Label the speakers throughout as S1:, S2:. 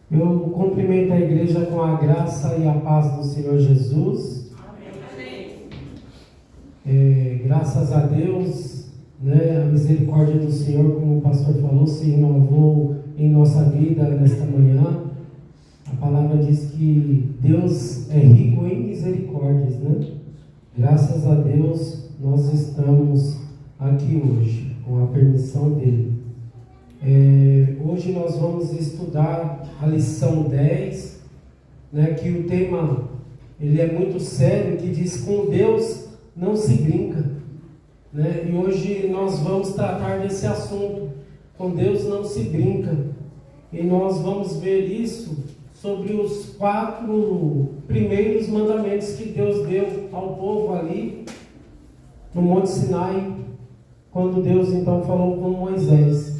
S1: Eu cumprimento a igreja com a graça e a paz do Senhor Jesus. Graças a Deus, a misericórdia do Senhor, como o pastor falou, se renovou em nossa vida nesta manhã. A palavra diz que Deus é rico em misericórdias, Graças a Deus, nós estamos aqui hoje, com a permissão dele. Hoje nós vamos estudar a lição 10, que o tema ele é muito sério, que diz: com Deus não se brinca. E hoje nós vamos tratar desse assunto, com Deus não se brinca. E nós vamos ver isso sobre os 4 primeiros mandamentos que Deus deu ao povo ali no Monte Sinai, quando Deus então falou com Moisés.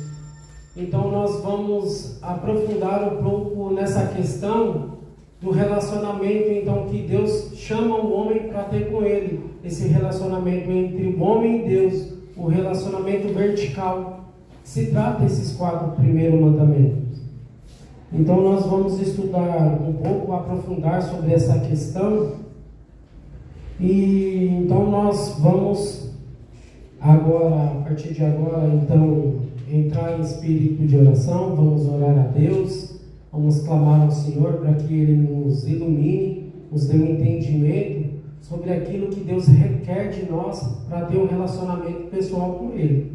S1: Então nós vamos aprofundar um pouco nessa questão do relacionamento então que Deus chama o homem para ter com ele, esse relacionamento entre o homem e Deus, o relacionamento vertical. Se trata esses 4 primeiros mandamentos. Então nós vamos estudar um pouco, aprofundar sobre essa questão. E então nós vamos agora, a partir de agora, então entrar em espírito de oração. Vamos orar a Deus, vamos clamar ao Senhor para que Ele nos ilumine, nos dê um entendimento sobre aquilo que Deus requer de nós para ter um relacionamento pessoal com Ele,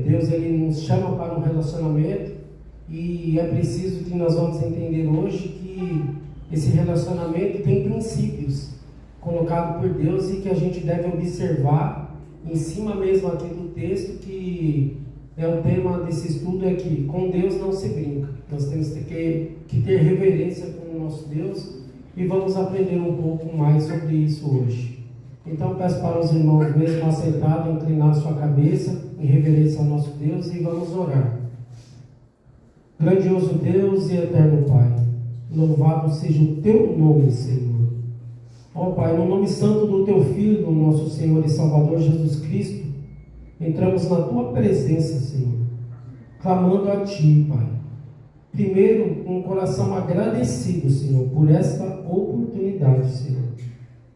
S1: Deus Ele nos chama para um relacionamento, e é preciso que nós vamos entender hoje que esse relacionamento tem princípios colocados por Deus e que a gente deve observar em cima mesmo aqui do texto, que é o tema desse estudo, é que com Deus não se brinca. Nós temos que ter reverência com o nosso Deus, e vamos aprender um pouco mais sobre isso hoje. Então peço para os irmãos mesmo assentados, inclinar sua cabeça em reverência ao nosso Deus, e vamos orar. Grandioso Deus e eterno Pai, louvado seja o Teu nome, Senhor. Ó Pai, no nome santo do Teu Filho, nosso Senhor e Salvador Jesus Cristo, entramos na Tua presença, Senhor, clamando a Ti, Pai. Primeiro, com um coração agradecido, Senhor, por esta oportunidade, Senhor,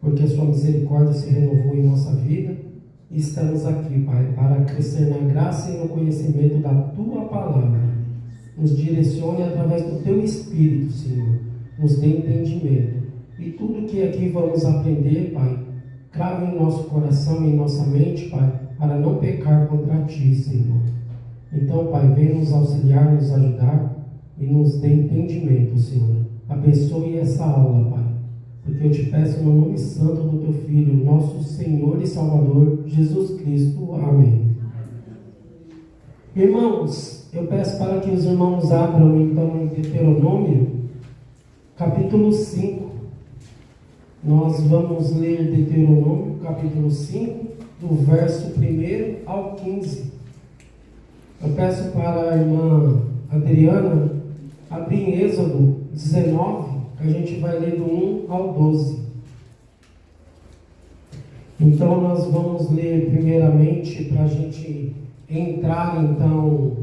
S1: porque a Sua misericórdia se renovou em nossa vida, e estamos aqui, Pai, para crescer na graça e no conhecimento da Tua palavra. Nos direcione através do Teu Espírito, Senhor, nos dê entendimento. E tudo que aqui vamos aprender, Pai, crave em nosso coração e em nossa mente, Pai, para não pecar contra Ti, Senhor. Então, Pai, venha nos auxiliar, nos ajudar e nos dê entendimento, Senhor. Abençoe essa aula, Pai, porque eu te peço no nome santo do Teu Filho, nosso Senhor e Salvador, Jesus Cristo. Amém. Irmãos, eu peço para que os irmãos abram então em Deuteronômio, capítulo 5. Nós vamos ler Deuteronômio, capítulo 5, do verso 1 ao 15. Eu peço para a irmã Adriana abrir em Êxodo 19, que a gente vai ler do 1 ao 12. Então nós vamos ler primeiramente, para a gente entrar então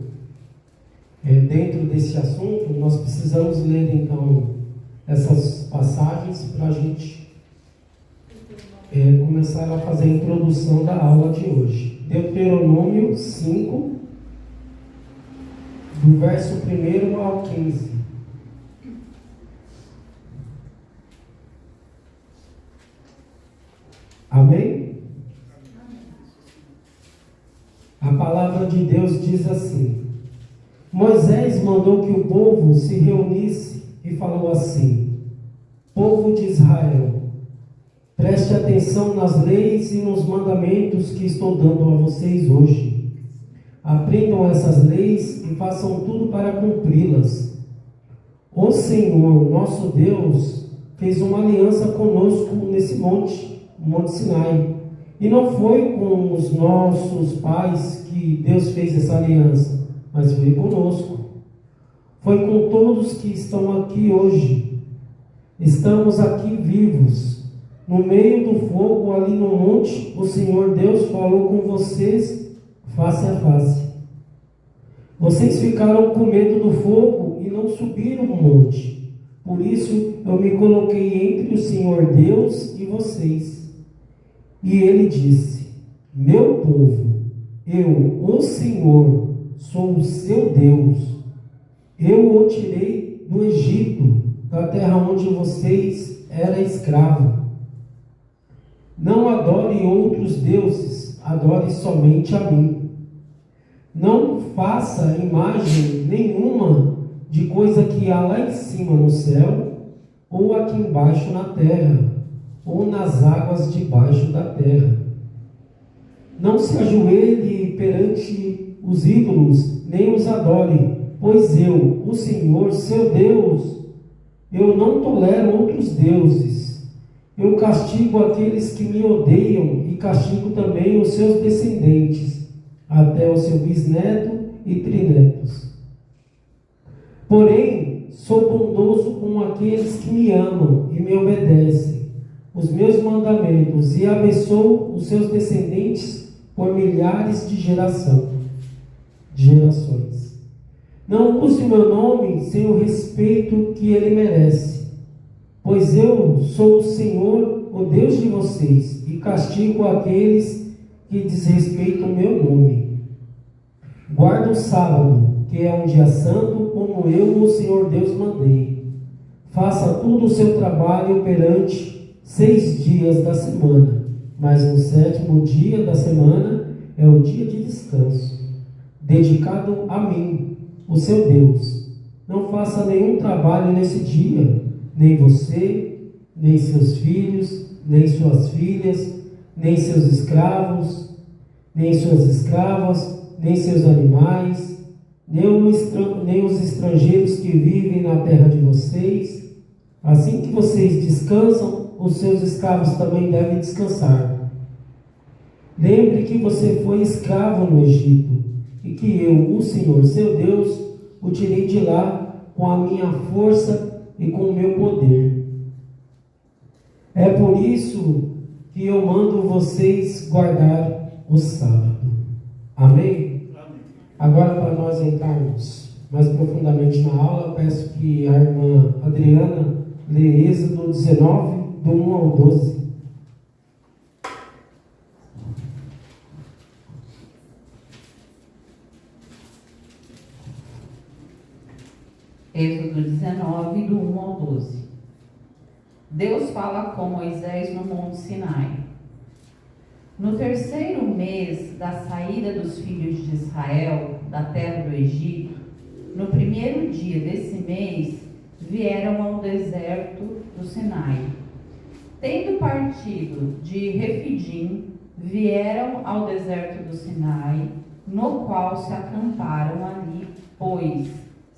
S1: dentro desse assunto, nós precisamos ler então essas passagens para a gente começar a fazer a introdução da aula de hoje. Deuteronômio 5, do verso 1 ao 15. Amém? A palavra de Deus diz assim: Moisés mandou que o povo se reunisse e falou assim: povo de Israel, preste atenção nas leis e nos mandamentos que estou dando a vocês hoje. Aprendam essas leis e façam tudo para cumpri-las. O Senhor, nosso Deus, fez uma aliança conosco nesse monte Sinai. E não foi com os nossos pais que Deus fez essa aliança, mas foi conosco. Foi com todos que estão aqui hoje. Estamos aqui vivos. No meio do fogo, ali no monte, o Senhor Deus falou com vocês face a face. Vocês ficaram com medo do fogo e não subiram o monte. Por isso eu me coloquei entre o Senhor Deus e vocês. E ele disse: Meu povo, eu, o Senhor, sou o seu Deus. Eu o tirei do Egito, da terra onde vocês eram escravos. Não adore outros deuses, adore somente a mim. Não faça imagem nenhuma de coisa que há lá em cima no céu, ou aqui embaixo na terra, ou nas águas debaixo da terra. Não se ajoelhe perante os ídolos, nem os adore, pois eu, o Senhor, seu Deus, eu não tolero outros deuses. Eu castigo aqueles que me odeiam e castigo também os seus descendentes, até o seu bisneto e trinetos. Porém, sou bondoso com aqueles que me amam e me obedecem os meus mandamentos, e abençoo os seus descendentes por milhares de gerações. Não use o meu nome sem o respeito que ele merece, pois eu sou o Senhor, o Deus de vocês, e castigo aqueles que desrespeitam o meu nome. Guarda o sábado, que é um dia santo, como eu, o Senhor Deus, mandei. Faça todo o seu trabalho perante 6 dias da semana, mas no 7º dia da semana é o dia de descanso, dedicado a mim, o seu Deus. Não faça nenhum trabalho nesse dia, nem você, nem seus filhos, nem suas filhas, nem seus escravos, nem suas escravas, nem seus animais, nem os estrangeiros que vivem na terra de vocês. Assim que vocês descansam, os seus escravos também devem descansar. Lembre que você foi escravo no Egito, e que eu, o Senhor, seu Deus, o tirei de lá com a minha força e com o meu poder. É por isso que eu mando vocês guardar o sábado. Amém? Amém. Agora, para nós entrarmos mais profundamente na aula, eu peço que a irmã Adriana lê Êxodo 19, do 1 ao 12.
S2: Êxodo 19, do 1 ao 12. Deus fala com Moisés no Monte Sinai. No 3º mês da saída dos filhos de Israel da terra do Egito, no 1º dia desse mês, vieram ao deserto do Sinai. Tendo partido de Refidim, vieram ao deserto do Sinai, no qual se acamparam ali, pois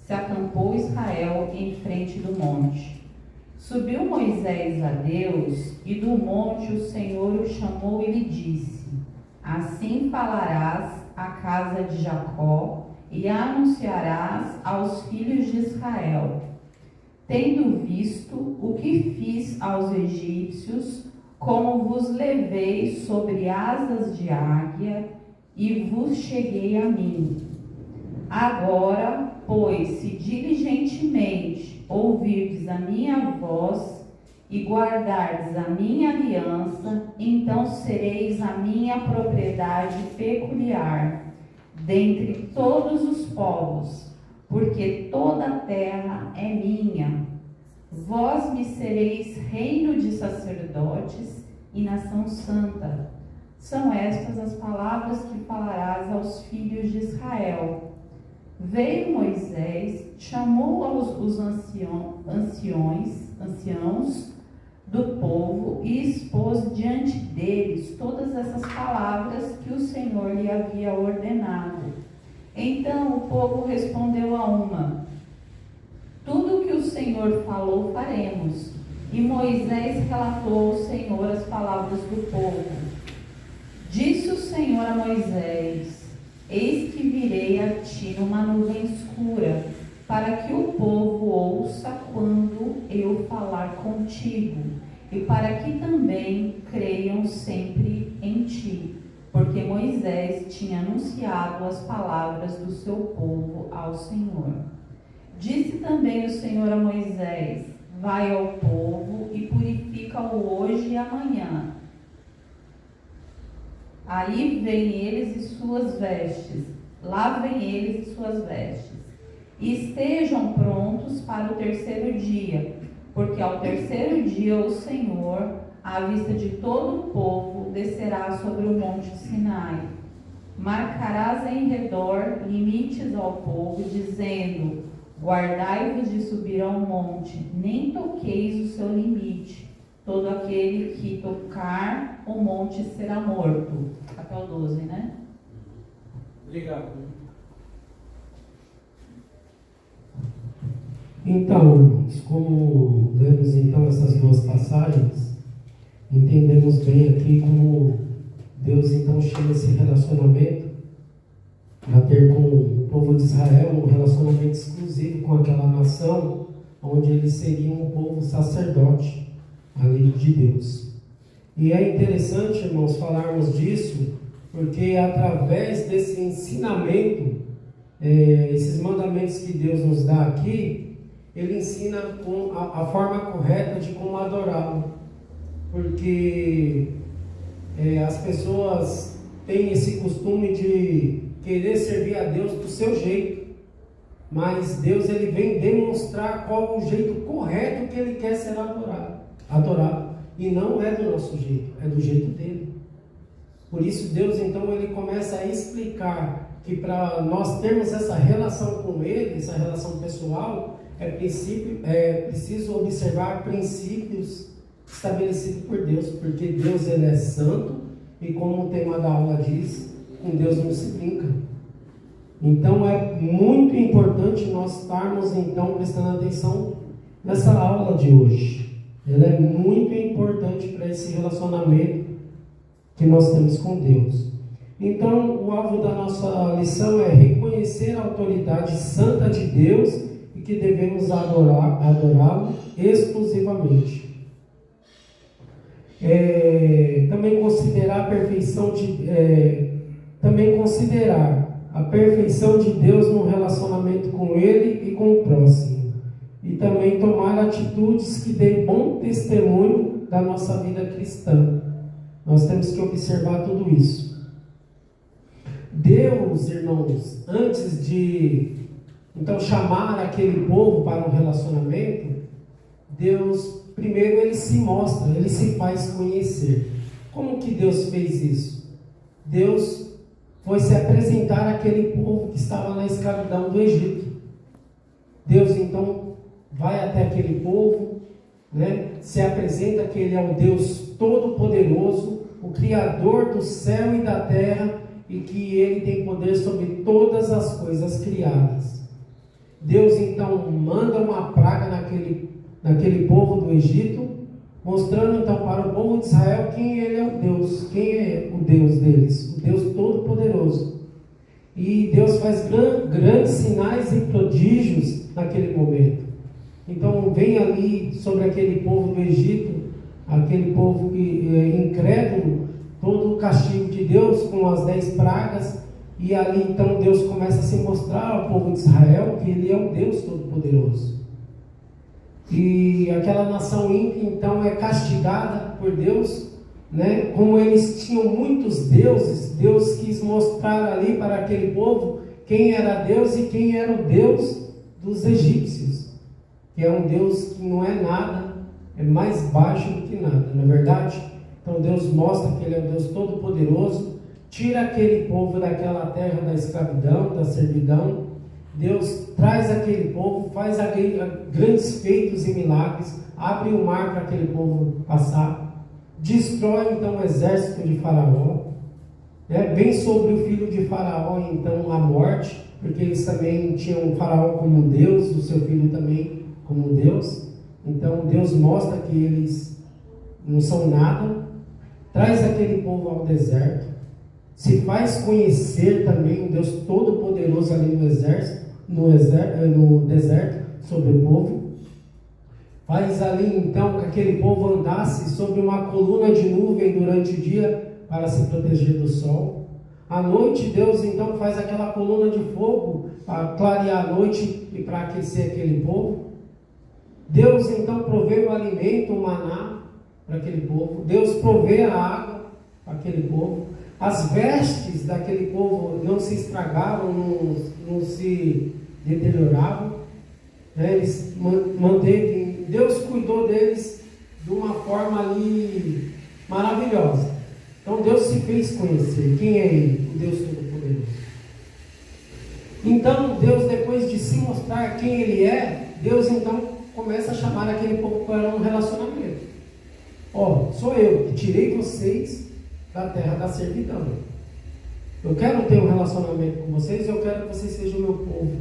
S2: se acampou Israel em frente do monte. Subiu Moisés a Deus, e do monte o Senhor o chamou e lhe disse: Assim falarás à casa de Jacó, e anunciarás aos filhos de Israel: Tendo visto o que fiz aos egípcios, como vos levei sobre asas de águia, e vos cheguei a mim. Agora, pois, se diligentemente ouvirdes a minha voz e guardardes a minha aliança, então sereis a minha propriedade peculiar dentre todos os povos, porque toda a terra é minha. Vós me sereis reino de sacerdotes e nação santa. São estas as palavras que falarás aos filhos de Israel. Veio Moisés, chamou os anciãos do povo e expôs diante deles todas essas palavras que o Senhor lhe havia ordenado. Então o povo respondeu a uma: Tudo o que o Senhor falou faremos. E Moisés relatou ao Senhor as palavras do povo. Disse o Senhor a Moisés: Eis que virei a ti numa nuvem escura, para que o povo ouça quando eu falar contigo, e para que também creiam sempre em ti. porque Moisés tinha anunciado as palavras do seu povo ao Senhor. Disse também o Senhor a Moisés: vai ao povo e purifica-o hoje e amanhã. Aí vêm eles e suas vestes, lavem eles e suas vestes, e estejam prontos para o terceiro dia, porque ao terceiro dia o Senhor, à vista de todo o povo, descerá sobre o monte Sinai. Marcarás em redor limites ao povo, dizendo: guardai-vos de subir ao monte, nem toqueis o seu limite. Todo aquele que tocar o monte será morto. Até o 12, né?
S3: Obrigado.
S1: Então, como lemos então essas duas passagens, entendemos bem aqui como Deus então chama esse relacionamento a ter com o povo de Israel um relacionamento exclusivo com aquela nação, onde eles seriam um povo sacerdote ali de Deus. E é interessante, irmãos, falarmos disso, porque através desse ensinamento, esses mandamentos que Deus nos dá aqui, Ele ensina a forma correta de como adorá-lo. Porque as pessoas têm esse costume de querer servir a Deus do seu jeito, mas Deus ele vem demonstrar qual o jeito correto que Ele quer ser adorado, e não é do nosso jeito, é do jeito dele. Por isso Deus então ele começa a explicar que para nós termos essa relação com Ele, essa relação pessoal, é preciso observar princípios estabelecidos por Deus, porque Deus ele é santo, e como o tema da aula diz, com Deus não se brinca. Então é muito importante nós estarmos então prestando atenção nessa aula de hoje. Ela é muito importante para esse relacionamento que nós temos com Deus. Então o alvo da nossa lição é reconhecer a autoridade santa de Deus e que devemos adorá-lo exclusivamente. Também considerar a perfeição de Deus no relacionamento com Ele e com o próximo, e também tomar atitudes que deem bom testemunho da nossa vida cristã. Nós temos que observar tudo isso. Deus, irmãos, antes de então chamar aquele povo para um relacionamento, Deus primeiro ele se mostra, ele se faz conhecer. Como que Deus fez isso? Deus foi se apresentar àquele povo que estava na escravidão do Egito. Deus então vai até aquele povo, se apresenta que Ele é o Deus Todo-Poderoso, o Criador do céu e da terra, e que Ele tem poder sobre todas as coisas criadas. Deus então manda uma praga naquele povo do Egito, mostrando então para o povo de Israel quem Ele é o Deus, quem é o Deus deles, o Deus Todo-Poderoso. E Deus faz grandes sinais e prodígios naquele momento. Então vem ali sobre aquele povo do Egito, aquele povo incrédulo, todo o castigo de Deus com as 10 pragas, e ali então Deus começa a se mostrar ao povo de Israel que Ele é o Deus Todo-Poderoso. E aquela nação ímpia então é castigada por Deus, como eles tinham muitos deuses, Deus quis mostrar ali para aquele povo quem era Deus e quem era o Deus dos egípcios, que é um Deus que não é nada, é mais baixo do que nada, não é verdade? Então Deus mostra que Ele é o Deus Todo-Poderoso, tira aquele povo daquela terra da escravidão, da servidão. Deus traz aquele povo, faz grandes feitos e milagres, abre o mar para aquele povo passar, destrói então o exército de Faraó, vem sobre o filho de Faraó então a morte, porque eles também tinham o Faraó como um Deus, o seu filho também como um Deus. Então Deus mostra que eles não são nada, traz aquele povo ao deserto, se faz conhecer também o Deus Todo-Poderoso ali no deserto sobre o povo, faz ali então que aquele povo andasse sobre uma coluna de nuvem durante o dia, para se proteger do sol. À noite, Deus então faz aquela coluna de fogo para clarear a noite e para aquecer aquele povo. Deus então provê o alimento, o maná para aquele povo. Deus provê a água para aquele povo. As vestes daquele povo não se estragavam, não se deterioravam. Eles manteve, Deus cuidou deles de uma forma ali maravilhosa. Então Deus se fez conhecer. Quem é Ele? O Deus Todo-Poderoso. Então Deus, depois de se mostrar quem Ele é, Deus então começa a chamar aquele povo para um relacionamento. Ó, sou eu que tirei vocês da terra da servidão. Eu quero ter um relacionamento com vocês, eu quero que vocês sejam o meu povo.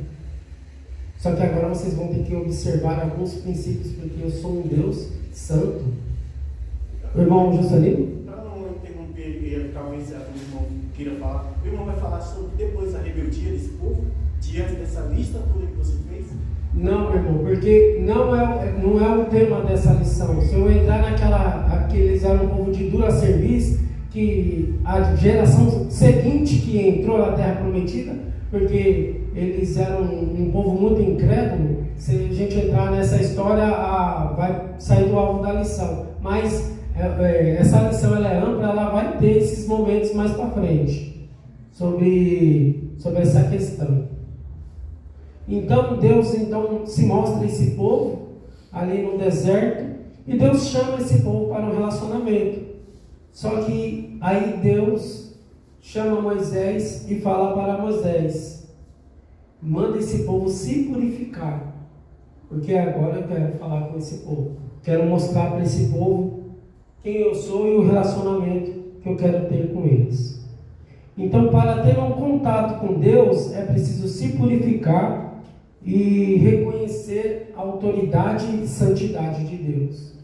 S1: Só que agora vocês vão ter que observar alguns princípios, porque eu sou um Deus santo. O irmão Juscelino?
S4: Para não interromper, talvez o irmão queira falar, o irmão vai falar sobre depois a rebeldia desse povo, diante dessa lista toda que você fez?
S1: Não, irmão, porque não é o tema dessa lição. Se eu entrar que eles eram um povo de dura serviço, que a geração seguinte que entrou na Terra Prometida, porque eles eram um povo muito incrédulo, se a gente entrar nessa história, vai sair do alvo da lição. Mas essa lição ela é ampla, ela vai ter esses momentos mais para frente, sobre essa questão. Então Deus se mostra esse povo ali no deserto, e Deus chama esse povo para um relacionamento. Só que aí Deus chama Moisés e fala para Moisés: manda esse povo se purificar, porque agora eu quero falar com esse povo, quero mostrar para esse povo quem eu sou e o relacionamento que eu quero ter com eles. Então, para ter um contato com Deus, é preciso se purificar e reconhecer a autoridade e santidade de Deus.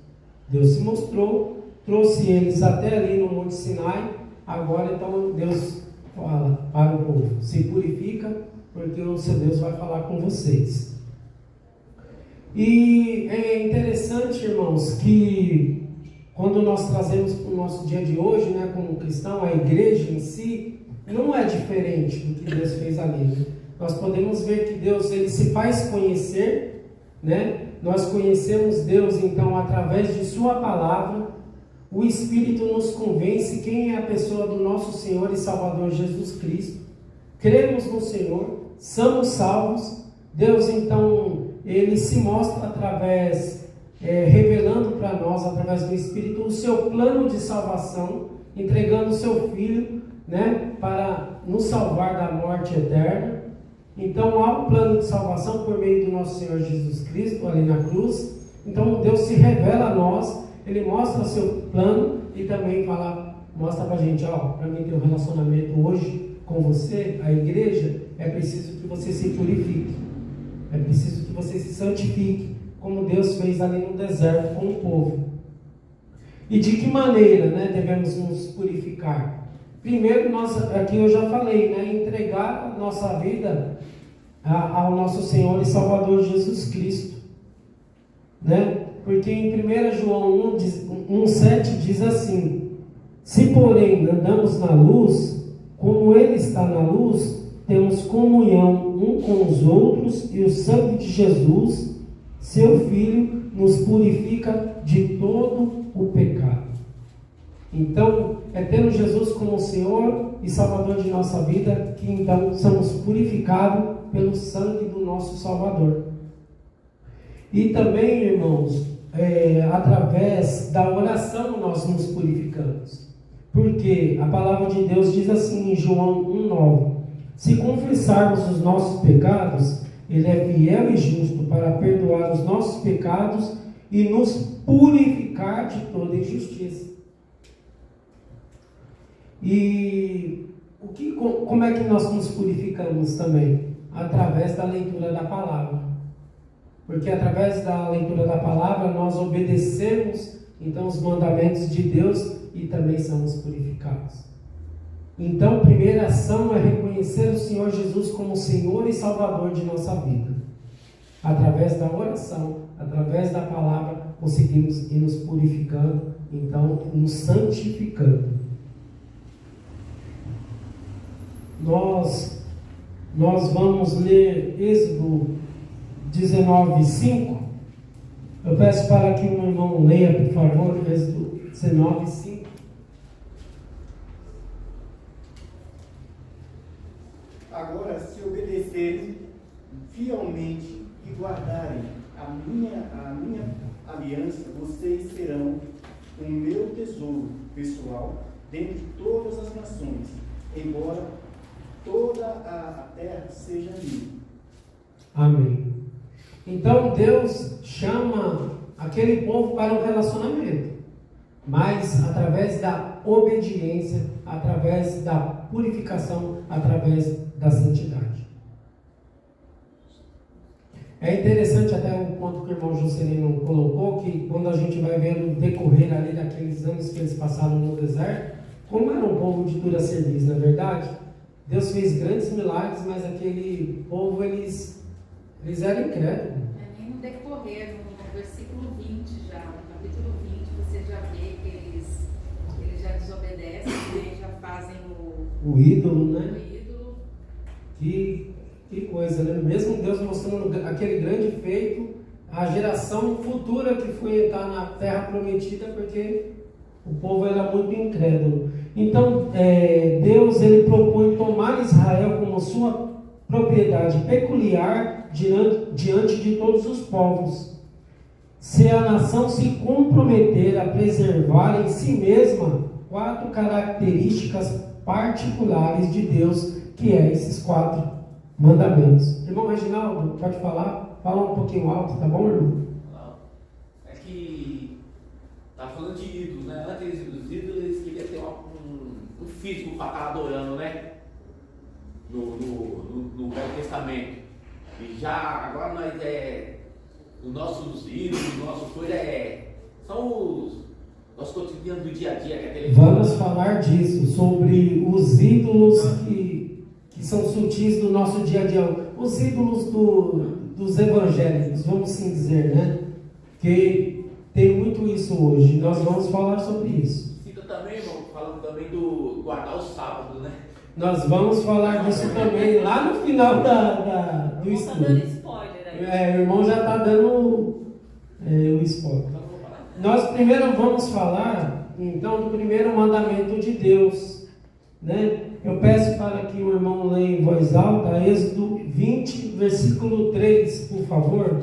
S1: Deus se mostrou, trouxe eles até ali no Monte Sinai. Agora então Deus fala para o povo: se purifica, porque o seu Deus vai falar com vocês. E é interessante, irmãos, que quando nós trazemos para o nosso dia de hoje, né, como cristão, a igreja em si não é diferente do que Deus fez ali, né? Nós podemos ver que Deus, ele se faz conhecer, né? Nós conhecemos Deus então através de sua palavra. O Espírito nos convence quem é a pessoa do nosso Senhor e Salvador Jesus Cristo. Cremos no Senhor, somos salvos. Deus então, ele se mostra através, revelando para nós, através do Espírito, o seu plano de salvação, entregando o seu Filho, né, para nos salvar da morte eterna. Então há um plano de salvação por meio do nosso Senhor Jesus Cristo ali na cruz. Então Deus se revela a nós, Ele mostra o seu plano e também mostra para a gente: para mim ter um relacionamento hoje com você, a igreja, é preciso que você se purifique, é preciso que você se santifique, como Deus fez ali no deserto com o povo. E de que maneira, né, devemos nos purificar? Primeiro, aqui eu já falei, né, entregar a nossa vida ao nosso Senhor e Salvador Jesus Cristo, né? Porque em 1 João 1,7 diz assim: se porém andamos na luz, como Ele está na luz, temos comunhão um com os outros, e o sangue de Jesus, seu Filho, nos purifica de todo o pecado. Então, é tendo Jesus como Senhor e Salvador de nossa vida que então somos purificados pelo sangue do nosso Salvador. E também, irmãos, através da oração nós nos purificamos. Porque a palavra de Deus diz assim em João 1,9: se confessarmos os nossos pecados, Ele é fiel e justo para perdoar os nossos pecados e nos purificar de toda injustiça. E como é que nós nos purificamos também? Através da leitura da palavra. Porque através da leitura da palavra nós obedecemos então os mandamentos de Deus e também somos purificados. Então, a primeira ação é reconhecer o Senhor Jesus como Senhor e Salvador de nossa vida. Através da oração, através da palavra, conseguimos ir nos purificando, então nos santificando. nós vamos ler Êxodo 19:5. Eu peço para que o irmão leia, por favor, Êxodo 19:5.
S4: Agora, se obedecerem fielmente e guardarem a minha aliança, vocês serão o meu tesouro pessoal dentre todas as nações, embora toda a terra seja minha.
S1: Amém. Então Deus chama aquele povo para um relacionamento, mas através da obediência, através da purificação, através da santidade. É interessante até o ponto que o irmão Juscelino colocou, que quando a gente vai ver o decorrer ali daqueles anos que eles passaram no deserto, como era um povo de dura serviço, na verdade, Deus fez grandes milagres, mas aquele povo, eles eram incrédulos.
S5: Nem no decorrer, no versículo 20 já, no capítulo 20, você já vê que eles já desobedecem, né? Já fazem
S1: O ídolo, né?
S5: o ídolo.
S1: Que coisa, né? Mesmo Deus mostrando aquele grande feito, a geração futura que foi entrar na terra prometida, porque o povo era muito incrédulo. Então, Deus ele propõe tomar Israel como sua propriedade peculiar diante de todos os povos. Se a nação se comprometer a preservar em si mesma 4 características particulares de Deus, que é esses 4 mandamentos. Irmão Reginaldo, pode falar? Fala um pouquinho alto, tá bom, irmão?
S6: É que tá falando de ídolos, né? Antes dos ídolos, eles queriam ter um físico para estar adorando, né? No Velho Testamento. E já agora nós os nossos ídolos, nossas coisas são os nossos cotidianos do dia a dia, que é aquele.
S1: Vamos falar disso, sobre os ídolos que são sutis do nosso dia a dia, os ídolos dos evangélicos, vamos assim dizer, né? Que tem muito isso hoje. Nós vamos falar sobre isso.
S6: Fica também, irmão, falando também do guardar o sábado, né?
S1: Nós vamos falar disso também lá no final do
S5: Está
S1: estudo.
S5: dando spoiler aí.
S1: O irmão já está dando o spoiler.
S6: Então não vou falar.
S1: Nós primeiro vamos falar, então, do primeiro mandamento de Deus, né? Eu peço para que o irmão leia em voz alta, Êxodo 20, versículo 3, por favor.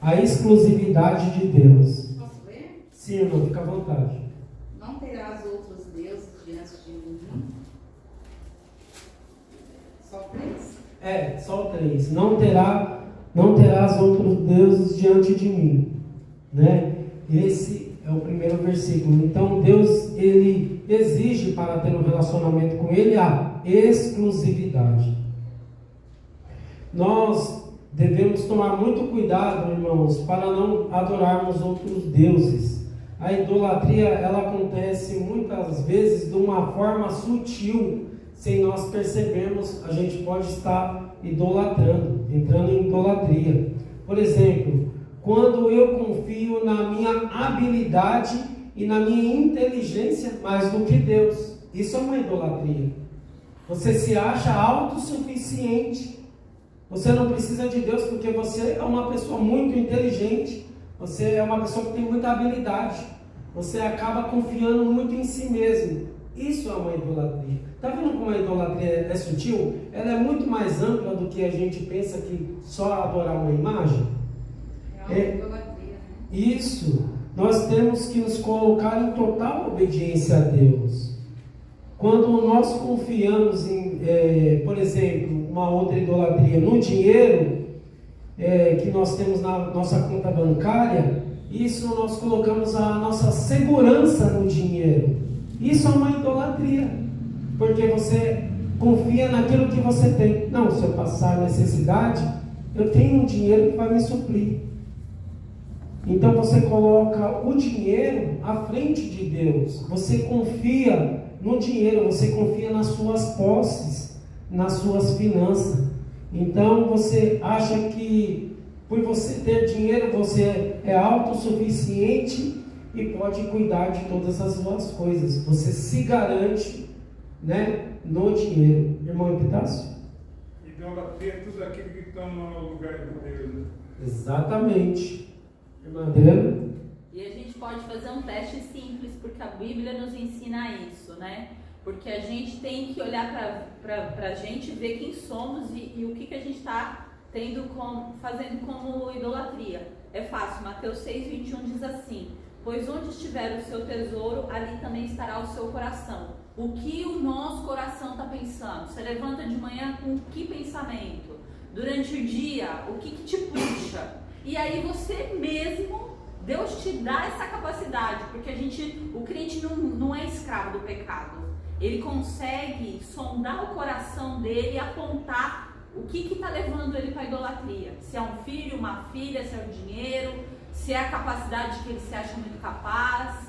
S1: A exclusividade de Deus.
S5: Posso ler?
S1: Sim, irmão, fica à vontade.
S5: Não terás outros deuses diante de mim. Só 3?
S1: Só o 3. Não terás outros deuses diante de mim, né? Esse é o primeiro versículo. Então Deus, ele exige para ter um relacionamento com ele a exclusividade. Nós devemos tomar muito cuidado, irmãos, para não adorarmos outros deuses. A idolatria, ela acontece muitas vezes de uma forma sutil, sem nós percebermos, a gente pode estar idolatrando, entrando em idolatria. Por exemplo, quando eu confio na minha habilidade e na minha inteligência mais do que Deus, isso é uma idolatria. Você se acha autossuficiente, você não precisa de Deus porque você é uma pessoa muito inteligente, você é uma pessoa que tem muita habilidade, você acaba confiando muito em si mesmo. Isso é uma idolatria. Está vendo como a idolatria é sutil? Ela é muito mais ampla do que a gente pensa, que só adorar uma imagem.
S5: É uma idolatria, né?
S1: Isso. Nós temos que nos colocar em total obediência a Deus. Quando nós confiamos em, por exemplo, uma outra idolatria, no dinheiro que nós temos na nossa conta bancária, isso nós colocamos a nossa segurança no dinheiro. Isso é uma idolatria, porque você confia naquilo que você tem. Não, se eu passar necessidade, eu tenho um dinheiro que vai me suprir. Então você coloca o dinheiro à frente de Deus. Você confia no dinheiro, você confia nas suas posses, nas suas finanças. Então você acha que por você ter dinheiro você é autossuficiente e pode cuidar de todas as suas coisas. Você se garante né, no dinheiro. Irmão Epitácio?
S7: Idolatria é tudo aquilo que toma o lugar de Deus. Né?
S1: Exatamente. Irmã Adriana?
S8: E a gente pode fazer um teste simples, porque a Bíblia nos ensina isso, né? Porque a gente tem que olhar para a gente, ver quem somos e o que a gente está fazendo como idolatria. É fácil, Mateus 6,21 diz assim: pois onde estiver o seu tesouro, ali também estará o seu coração. O que o nosso coração está pensando? Você levanta de manhã com que pensamento? Durante o dia, o que te puxa? E aí você mesmo, Deus te dá essa capacidade, porque o crente não é escravo do pecado. Ele consegue sondar o coração dele e apontar o que está levando ele para a idolatria. Se é um filho, uma filha, se é o dinheiro, se é a capacidade que ele se acha muito capaz.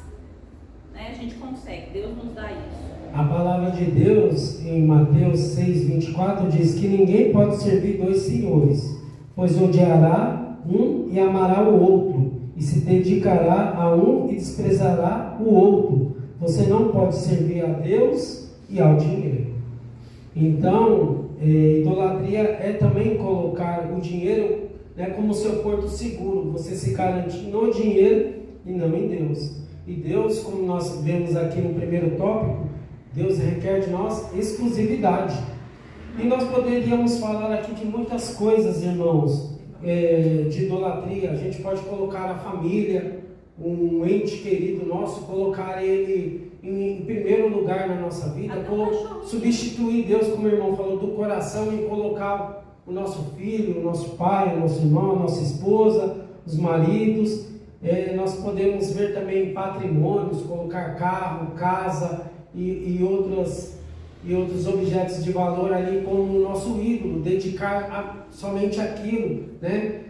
S8: Né? A gente consegue, Deus nos dá isso.
S1: A palavra de Deus em Mateus 6,24 diz que ninguém pode servir dois senhores, pois odiará um e amará o outro, e se dedicará a um e desprezará o outro. Você não pode servir a Deus e ao dinheiro. Então, idolatria é também colocar o dinheiro, né, como seu porto seguro, você se garantir no dinheiro e não em Deus. E Deus, como nós vemos aqui no primeiro tópico, Deus requer de nós exclusividade. E nós poderíamos falar aqui de muitas coisas, irmãos, de idolatria. A gente pode colocar a família, um ente querido nosso, colocar ele em primeiro lugar na nossa vida, substituir Deus, como o irmão falou, do coração, e colocar o nosso filho, o nosso pai, o nosso irmão, a nossa esposa, os maridos. Nós podemos ver também patrimônios, colocar carro, casa e outros objetos de valor ali como o nosso ídolo, dedicar somente aquilo, né?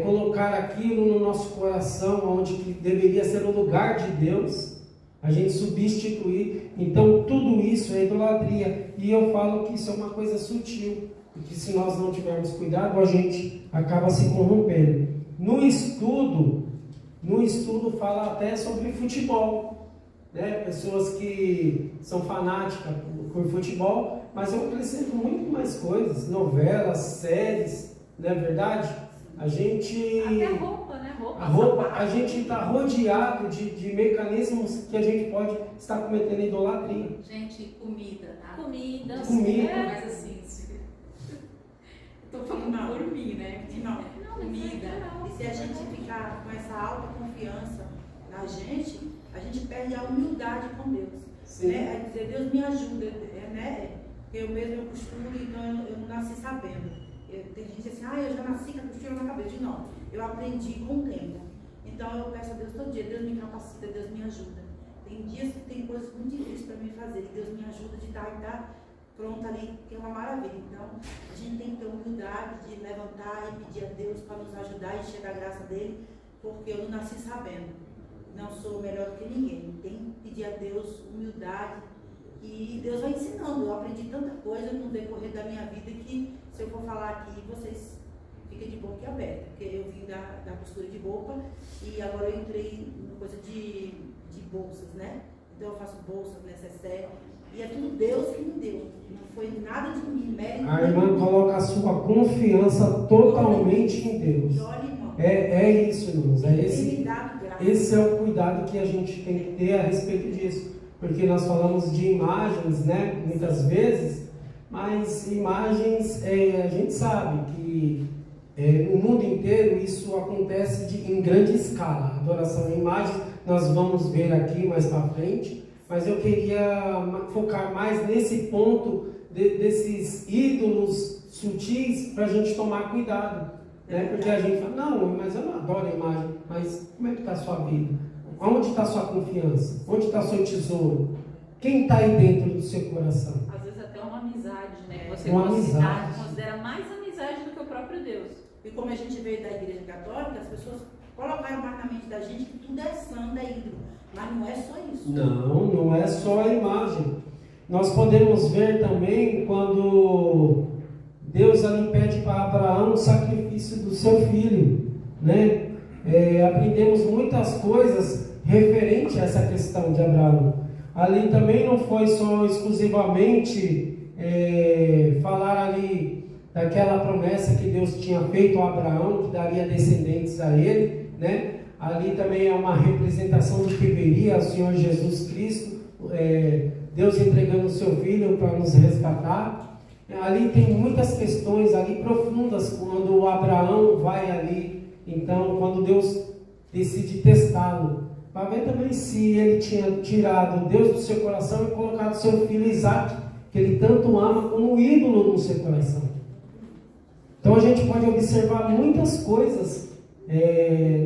S1: Colocar aquilo no nosso coração, onde que deveria ser o lugar de Deus, a gente substituir. Então tudo isso é idolatria, e eu falo que isso é uma coisa sutil, porque se nós não tivermos cuidado, a gente acaba se corrompendo. No estudo fala até sobre futebol, né? Pessoas que são fanáticas por futebol, mas eu acrescento muito mais coisas, novelas, séries, não é verdade? A gente...
S8: Até a roupa, né?
S1: A gente está rodeado de mecanismos que a gente pode estar cometendo idolatria.
S5: Gente, comida, tá?
S8: Comida.
S5: Mas assim, eu tô falando por mim, né?
S9: Não,
S5: comida.
S9: E se a gente ficar com essa alta confiança na gente, a gente perde a humildade com Deus. Né? É dizer, Deus me ajuda, né? Eu mesmo costuro, então eu não nasci sabendo. Tem gente assim, eu já nasci com a costura na cabeça. Não, eu aprendi com o tempo. Então eu peço a Deus todo dia, Deus me capacita, Deus me ajuda. Tem dias que tem coisas muito difíceis para mim fazer, e Deus me ajuda de estar pronta ali, que é uma maravilha. Então a gente tem que ter humildade de levantar e pedir a Deus para nos ajudar e encher da graça dele, porque eu não nasci sabendo. Não sou melhor do que ninguém. Tem que pedir a Deus humildade, e Deus vai ensinando. Eu aprendi tanta coisa no decorrer da minha vida que, se eu for falar aqui, vocês ficam de boca aberta, porque eu vim da costura de roupa e agora eu entrei em coisa de bolsas, né? Então eu faço bolsas, necessaire, e é tudo Deus que me deu. Não foi nada de mim, mérito.
S1: A irmã coloca a sua confiança totalmente em Deus.
S9: E olha, irmão,
S1: é isso, irmãos. Esse é o cuidado que a gente tem que ter a respeito disso. Porque nós falamos de imagens, né? Muitas vezes, mas imagens, a gente sabe que no mundo inteiro isso acontece em grande escala. Adoração em imagens, nós vamos ver aqui mais para frente, mas eu queria focar mais nesse ponto desses ídolos sutis, para a gente tomar cuidado, né? Porque a gente fala, não, mas eu não adoro a imagem. Mas como é que está a sua vida? Onde está a sua confiança? Onde está o seu tesouro? Quem está aí dentro do seu coração?
S8: Às vezes até uma amizade, né? Você considera mais amizade do que o próprio Deus.
S9: E como a gente veio da igreja católica, as pessoas colocaram mais na mente da gente que tudo é santo, é ídolo. Mas não é só isso.
S1: Não é só a imagem. Nós podemos ver também quando Deus ali pede para Abraão o sacrifício do seu filho, né? Aprendemos muitas coisas referente a essa questão de Abraão. ali também não foi só exclusivamente falar ali daquela promessa que Deus tinha feito a Abraão, que daria descendentes a ele, né? Ali também é uma representação do que viria, o Senhor Jesus Cristo, Deus entregando o seu Filho para nos resgatar. Ali tem muitas questões ali profundas, quando o Abraão vai ali, então quando Deus decide testá-lo, para ver também se ele tinha tirado Deus do seu coração e colocado seu filho Isaac, que ele tanto ama, como ídolo no seu coração. Então a gente pode observar muitas coisas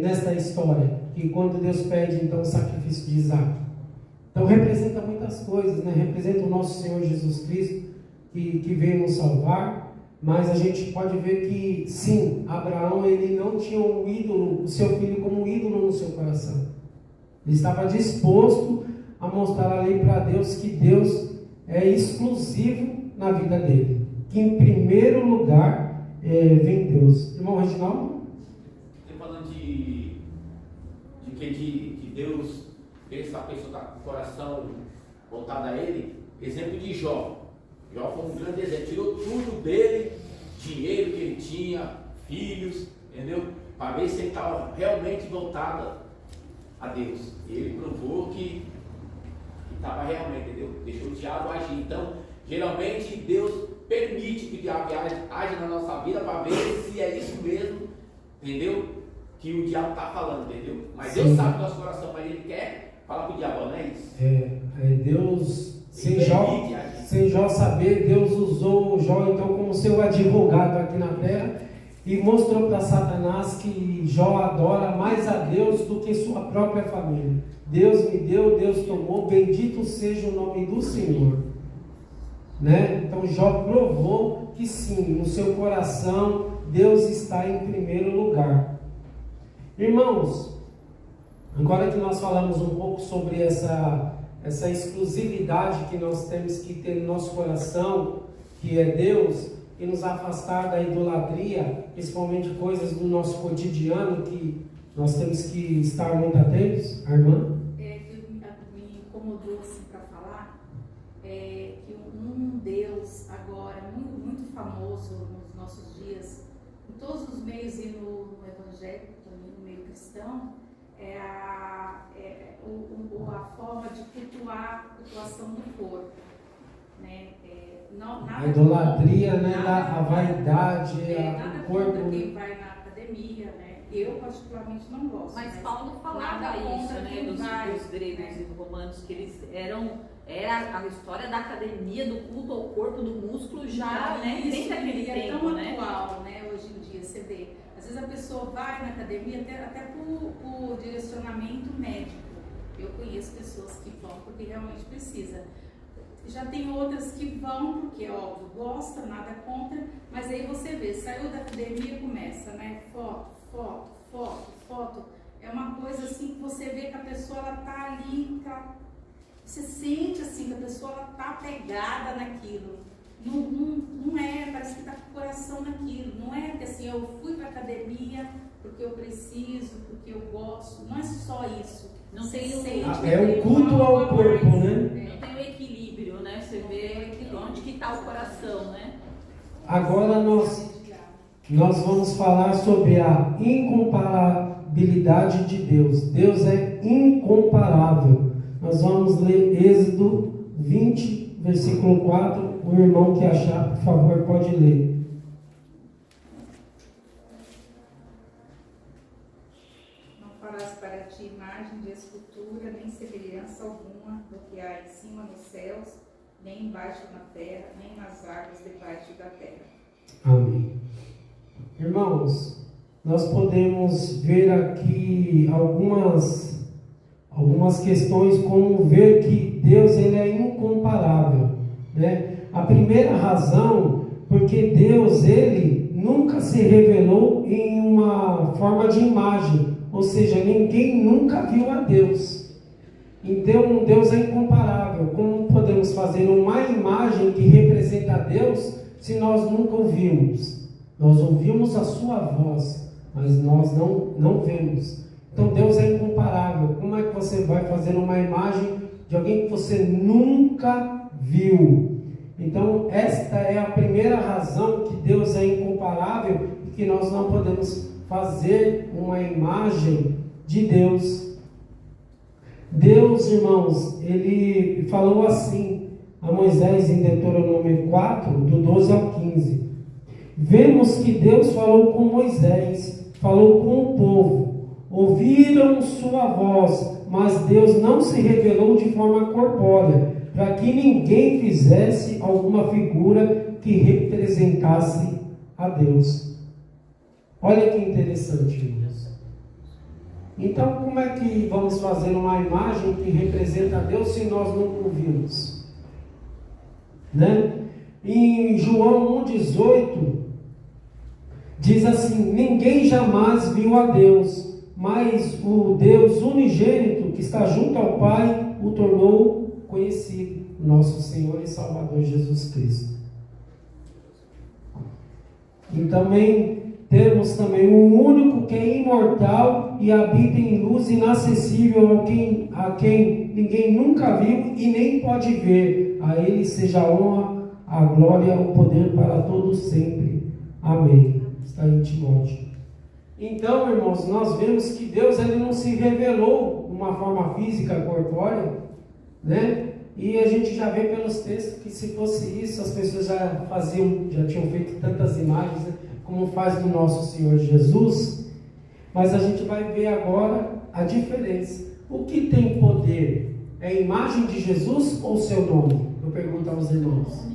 S1: nesta história, que quando Deus pede então o sacrifício de Isaac, então representa muitas coisas, né? Representa o nosso Senhor Jesus Cristo, que veio nos salvar, mas a gente pode ver que sim, Abraão ele não tinha um ídolo, o seu filho como um ídolo no seu coração. Ele estava disposto a mostrar ali para Deus que Deus é exclusivo na vida dele, que em primeiro lugar vem Deus. Irmão Reginaldo?
S6: Você falando de Deus ver se a pessoa está com o coração voltado a ele, exemplo de Jó. Jó foi um grande exemplo, tirou tudo dele, dinheiro que ele tinha, filhos, entendeu? Para ver se ele estava realmente voltado a Deus. E ele provou que estava realmente, entendeu? Deixou o diabo agir. Então, geralmente Deus permite que o diabo age na nossa vida para ver se é isso mesmo, entendeu? Que o diabo está falando, entendeu? Mas Deus sabe do nosso coração, mas ele quer falar para o diabo, não é isso?
S1: Deus, sem Jó saber, Deus usou Jó então como seu advogado aqui na terra e mostrou para Satanás que Jó adora mais a Deus do que sua própria família. Deus me deu, Deus tomou, bendito seja o nome do Senhor. Né? Então Jó provou que sim, no seu coração Deus está em primeiro lugar. Irmãos, agora que nós falamos um pouco sobre essa exclusividade que nós temos que ter no nosso coração, que é Deus, e nos afastar da idolatria, principalmente coisas do nosso cotidiano que nós temos que estar muito atentos, a irmã?
S5: Que me incomodou assim para falar, que um Deus agora muito famoso nos nossos dias, em todos os meios e no evangélico também, no meio cristão, é a forma de cultuar a cultuação do corpo, né?
S1: A idolatria, né? A vaidade,
S5: nada
S1: o corpo.
S5: contra quem vai na academia, né? Eu particularmente não gosto.
S8: Mas Paulo falava
S5: nada
S8: isso,
S5: contra
S8: né?
S5: quem
S8: Dos gregos,
S5: né?
S8: e romanos, que eles era a história da academia, do culto ao corpo, do músculo, já, né? Desde aquele tempo,
S5: tão
S8: né?
S5: atual, né? Hoje em dia, você vê. Às vezes a pessoa vai na academia até por direcionamento médico. Eu conheço pessoas que vão porque realmente precisa. Já tem outras que vão porque, óbvio, gosta, nada contra, mas aí você vê, saiu da academia e começa, né? Foto. É uma coisa assim que você vê que a pessoa ela tá ali, você sente assim que a pessoa ela tá apegada naquilo. Não é, parece que tá com o coração naquilo. Não é que assim, eu fui pra academia porque eu preciso, porque eu gosto. Não é só isso.
S8: Não tem
S1: o culto ao corpo, né?
S8: Não tem o equilíbrio, né? Você vê onde que está o coração, né?
S1: Agora nós vamos falar sobre a incomparabilidade de Deus. Deus é incomparável. Nós vamos ler Êxodo 20, versículo 4. O irmão que achar, por favor, pode ler.
S5: Não farás para ti imagem de escultura, nem semelhança alguma do que há em cima nos céus, nem embaixo na terra, nem nas águas debaixo da terra.
S1: Amém. Irmãos, nós podemos ver aqui algumas questões, como ver que Deus ele é incomparável, né? A primeira razão, porque Deus ele nunca se revelou em uma forma de imagem, ou seja, ninguém nunca viu a Deus. Então Deus é incomparável. Como podemos fazer uma imagem que representa a Deus se nós nunca ouvimos? Nós ouvimos a sua voz, mas nós não vemos. Então Deus é incomparável. Como é que você vai fazer uma imagem de alguém que você nunca viu. Então, esta é a primeira razão que Deus é incomparável e que nós não podemos fazer uma imagem de Deus. Deus, irmãos, ele falou assim a Moisés em Deuteronômio 4, do 12 ao 15. Vemos que Deus falou com Moisés, falou com o povo, ouviram sua voz, mas Deus não se revelou de forma corpórea, para que ninguém fizesse alguma figura que representasse a Deus. Olha que interessante, irmãos. Então, como é que vamos fazer uma imagem que representa a Deus se nós não ouvimos? Né? Em João 1,18 diz assim: ninguém jamais viu a Deus, mas o Deus unigênito que está junto ao Pai o tornou conhecido, nosso Senhor e Salvador Jesus Cristo. E também temos também um único que é imortal e habita em luz inacessível, a quem ninguém nunca viu e nem pode ver. A Ele seja a honra, a glória e o poder para todos sempre. Amém. Está em Timóteo. Então, irmãos, nós vemos que Deus ele não se revelou de uma forma física, corpórea, né? E a gente já vê pelos textos que se fosse isso, as pessoas já tinham feito tantas imagens, né? Como faz do nosso Senhor Jesus. Mas a gente vai ver agora a diferença. O que tem poder? É a imagem de Jesus ou seu nome? Eu pergunto aos irmãos.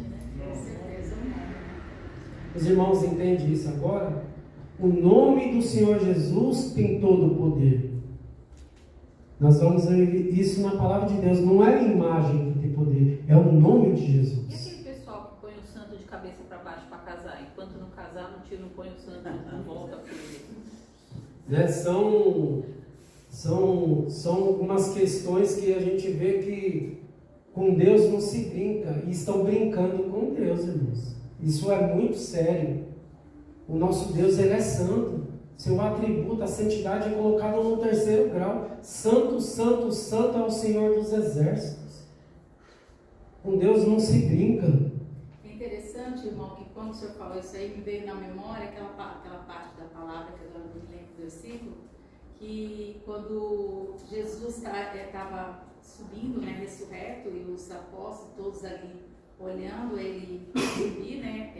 S1: Os irmãos entendem isso agora? O nome do Senhor Jesus tem todo o poder. Nós vamos ver isso na palavra de Deus. Não é a imagem que tem poder, é o nome de Jesus.
S8: E aquele pessoal que põe o santo de cabeça para baixo para casar, enquanto não casar, não põe o santo, não volta para ele.
S1: Né? São algumas questões que a gente vê que com Deus não se brinca, e estão brincando com Deus, irmãos. Isso é muito sério. O nosso Deus, ele é santo. Seu atributo, a santidade é colocado no 3º grau. Santo, santo, santo é o Senhor dos exércitos. Com Deus não se brinca.
S5: É interessante, irmão, que quando o senhor falou isso aí, me veio na memória aquela parte da palavra, que agora não me lembro do versículo, que quando Jesus estava subindo, né, ressurreto, e os apóstolos todos ali olhando ele subir, né,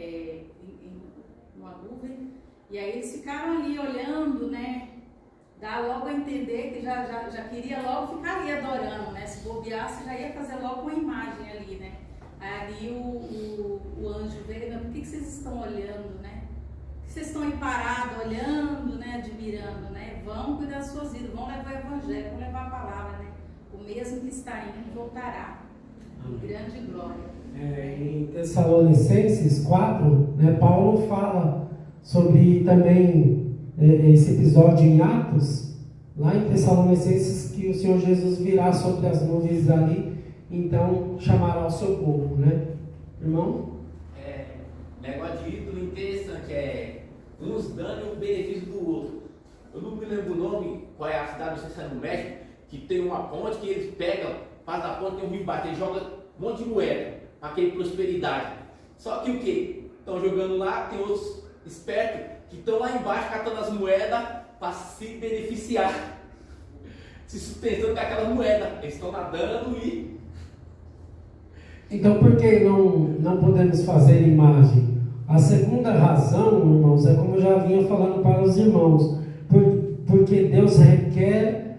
S5: numa nuvem, e aí eles ficaram ali olhando, né, dá logo a entender que já queria logo ficar ali adorando, né, se bobeasse já ia fazer logo uma imagem ali, né. Aí o anjo veio, por que vocês estão olhando, né? Por que vocês estão aí parados, olhando, né, admirando, né? Vão cuidar das suas vidas, vão levar o evangelho, vão levar a palavra, né? O mesmo que está indo voltará, em grande glória.
S1: Em Tessalonicenses 4, né, Paulo fala sobre também esse episódio em Atos, lá em Tessalonicenses, que o Senhor Jesus virá sobre as nuvens ali, então chamará o seu povo, né? Irmão?
S6: Negócio de ídolo interessante, uns dando o benefício do outro. Eu não me lembro o nome, qual é a cidade, não sei se é no México, que tem uma ponte que eles pegam, faz a ponte, tem um rio embaixo, eles jogam um monte de moeda para aquele prosperidade. Só que o que? Estão jogando lá, tem outros espertos que estão lá embaixo catando as moedas para se beneficiar, se sustentando com aquelas moedas. Eles estão nadando e...
S1: Então, por que não podemos fazer imagem? A segunda razão, irmãos, é como eu já vinha falando para os irmãos, porque Deus requer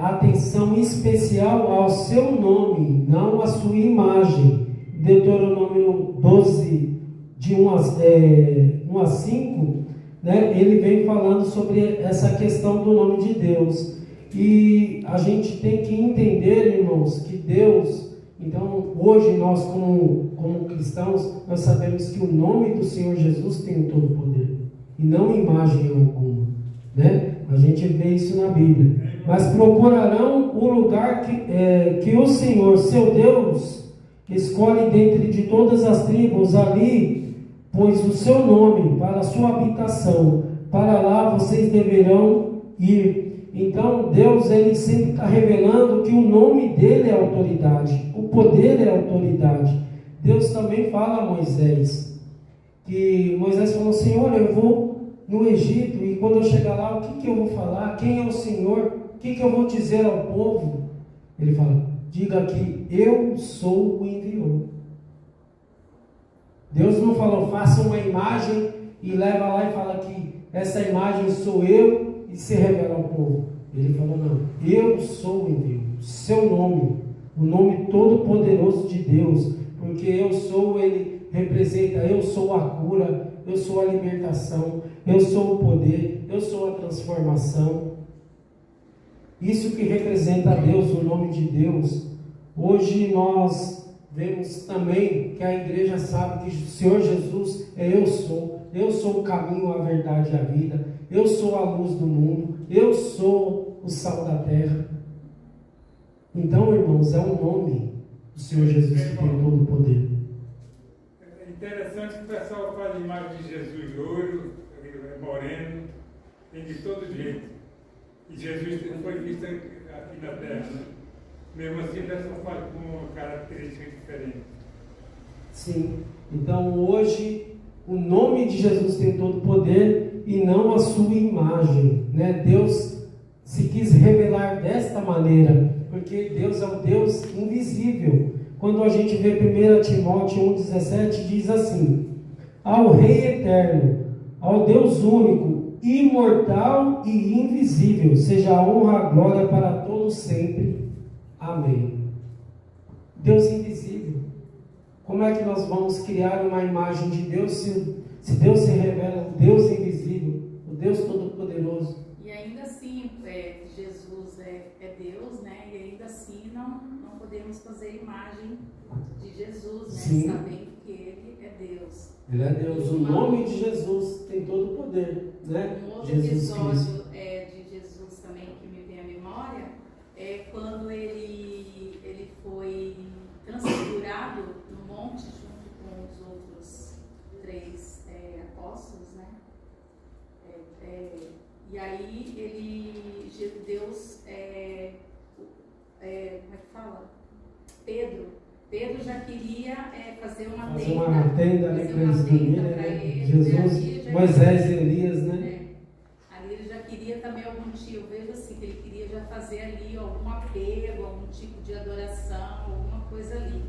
S1: atenção especial ao seu nome, não à sua imagem. Deuteronômio 12, de 1 a 5, né, ele vem falando sobre essa questão do nome de Deus. E a gente tem que entender, irmãos, que Deus... Então, hoje nós como cristãos, nós sabemos que o nome do Senhor Jesus tem todo o poder, e não imagem alguma, né? A gente vê isso na Bíblia. Mas procurarão o lugar que o Senhor, seu Deus, escolhe dentre de todas as tribos, ali, pois o seu nome para a sua habitação, para lá vocês deverão ir. Então Deus, ele sempre está revelando que o nome dele é autoridade, o poder é autoridade. Deus também fala a Moisés, que Moisés falou: Senhor, eu vou no Egito e quando eu chegar lá, o que eu vou falar? Quem é o Senhor? O que eu vou dizer ao povo? Ele fala: diga que eu sou o enviou. Deus não falou: faça uma imagem e leva lá e fala que essa imagem sou eu e se revela ao povo. Ele falou: não, eu sou o envio, seu nome, o nome todo poderoso de Deus, porque eu sou, ele representa, eu sou a cura, eu sou a libertação, eu sou o poder, eu sou a transformação. Isso que representa a Deus, o nome de Deus. Hoje nós vemos também que a igreja sabe que o Senhor Jesus é eu sou o caminho, a verdade e a vida, eu sou a luz do mundo, eu sou o sal da terra. Então, irmãos, é um nome do Senhor Jesus que tem todo o poder.
S7: É interessante que o pessoal faz imagem de Jesus loiro, moreno, tem de todo jeito. E Jesus foi visto aqui na terra, né? Mesmo assim, o pessoal faz com uma característica diferente.
S1: Sim. Então, hoje, o nome de Jesus tem todo o poder e não a sua imagem, né? Deus se quis revelar desta maneira, porque Deus é o Deus invisível. Quando a gente vê 1 Timóteo 1,17, diz assim: ao Rei eterno, ao Deus único, imortal e invisível, seja a honra e a glória para todos sempre. Amém. Deus invisível. Como é que nós vamos criar uma imagem de Deus se Deus se revela o Deus invisível, o Deus todo-poderoso?
S5: E ainda assim, Jesus é Deus, né? E ainda assim não podemos fazer imagem de Jesus, né?
S1: Sim.
S5: Sabendo que Ele é Deus.
S1: Ele é Deus. O nome de Jesus tem todo o poder, né?
S5: Um outro
S1: Jesus
S5: episódio
S1: Cristo.
S5: de Jesus também que me vem à memória é quando ele foi transfigurado no monte junto com os outros 3 apóstolos, né? E aí Deus, como é que fala? Pedro já queria fazer uma tenda
S1: ali para eles dormirem, né? Jesus,
S5: já
S1: Moisés e Elias, né?
S5: Ali ele já queria também eu vejo assim, que ele queria já fazer ali algum apego, algum tipo de adoração, alguma coisa ali,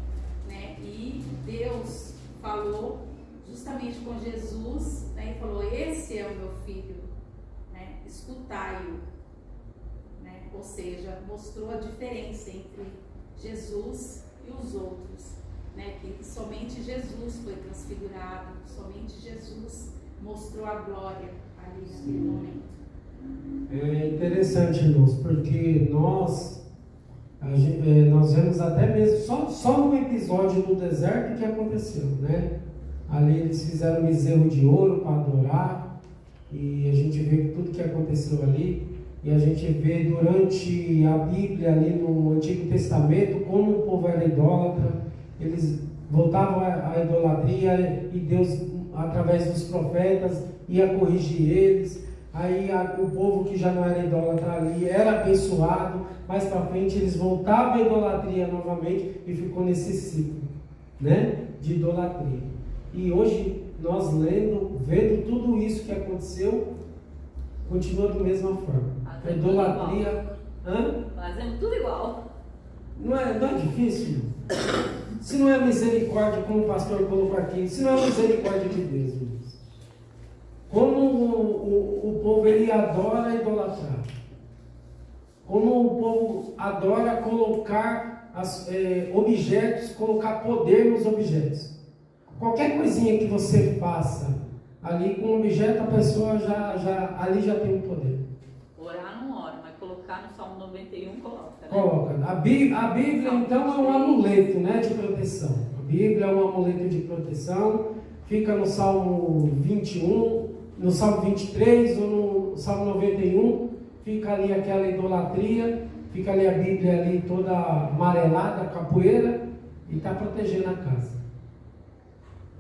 S5: né? E Deus falou justamente com Jesus, né? E falou: esse é o meu filho, né? Escutai-o, né? Ou seja, mostrou a diferença entre Jesus e os outros, né? Que somente Jesus foi transfigurado, somente Jesus mostrou a glória ali naquele momento.
S1: É interessante, irmãos, porque nós vemos até mesmo só no episódio do deserto que aconteceu, né? Ali eles fizeram um bezerro de ouro para adorar, e a gente vê tudo que aconteceu ali, e a gente vê durante a Bíblia ali no Antigo Testamento como o povo era idólatra. Eles voltavam à idolatria e Deus, através dos profetas, ia corrigir eles. Aí o povo que já não era idólatra ali era abençoado. Mais para frente eles voltavam à idolatria novamente e ficou nesse ciclo, né, de idolatria. E hoje nós vendo tudo isso que aconteceu, continua da mesma forma. A idolatria.
S8: Fazemos tudo igual.
S1: Não é difícil? Se não é misericórdia, como o pastor colocou aqui, se não é misericórdia de Deus, irmãos. Como o povo ele adora idolatrar. Como o povo adora colocar objetos, colocar poder nos objetos. Qualquer coisinha que você faça ali com um objeto, a pessoa ali já tem um poder.
S8: Orar não ora, mas colocar no Salmo 91 coloca, né?
S1: Coloca. A Bíblia então é um amuleto, né, de proteção. A Bíblia é um amuleto de proteção. Fica no Salmo 21, no Salmo 23 ou no Salmo 91. Fica ali aquela idolatria. Fica ali a Bíblia ali toda amarelada, capoeira, e está protegendo a casa.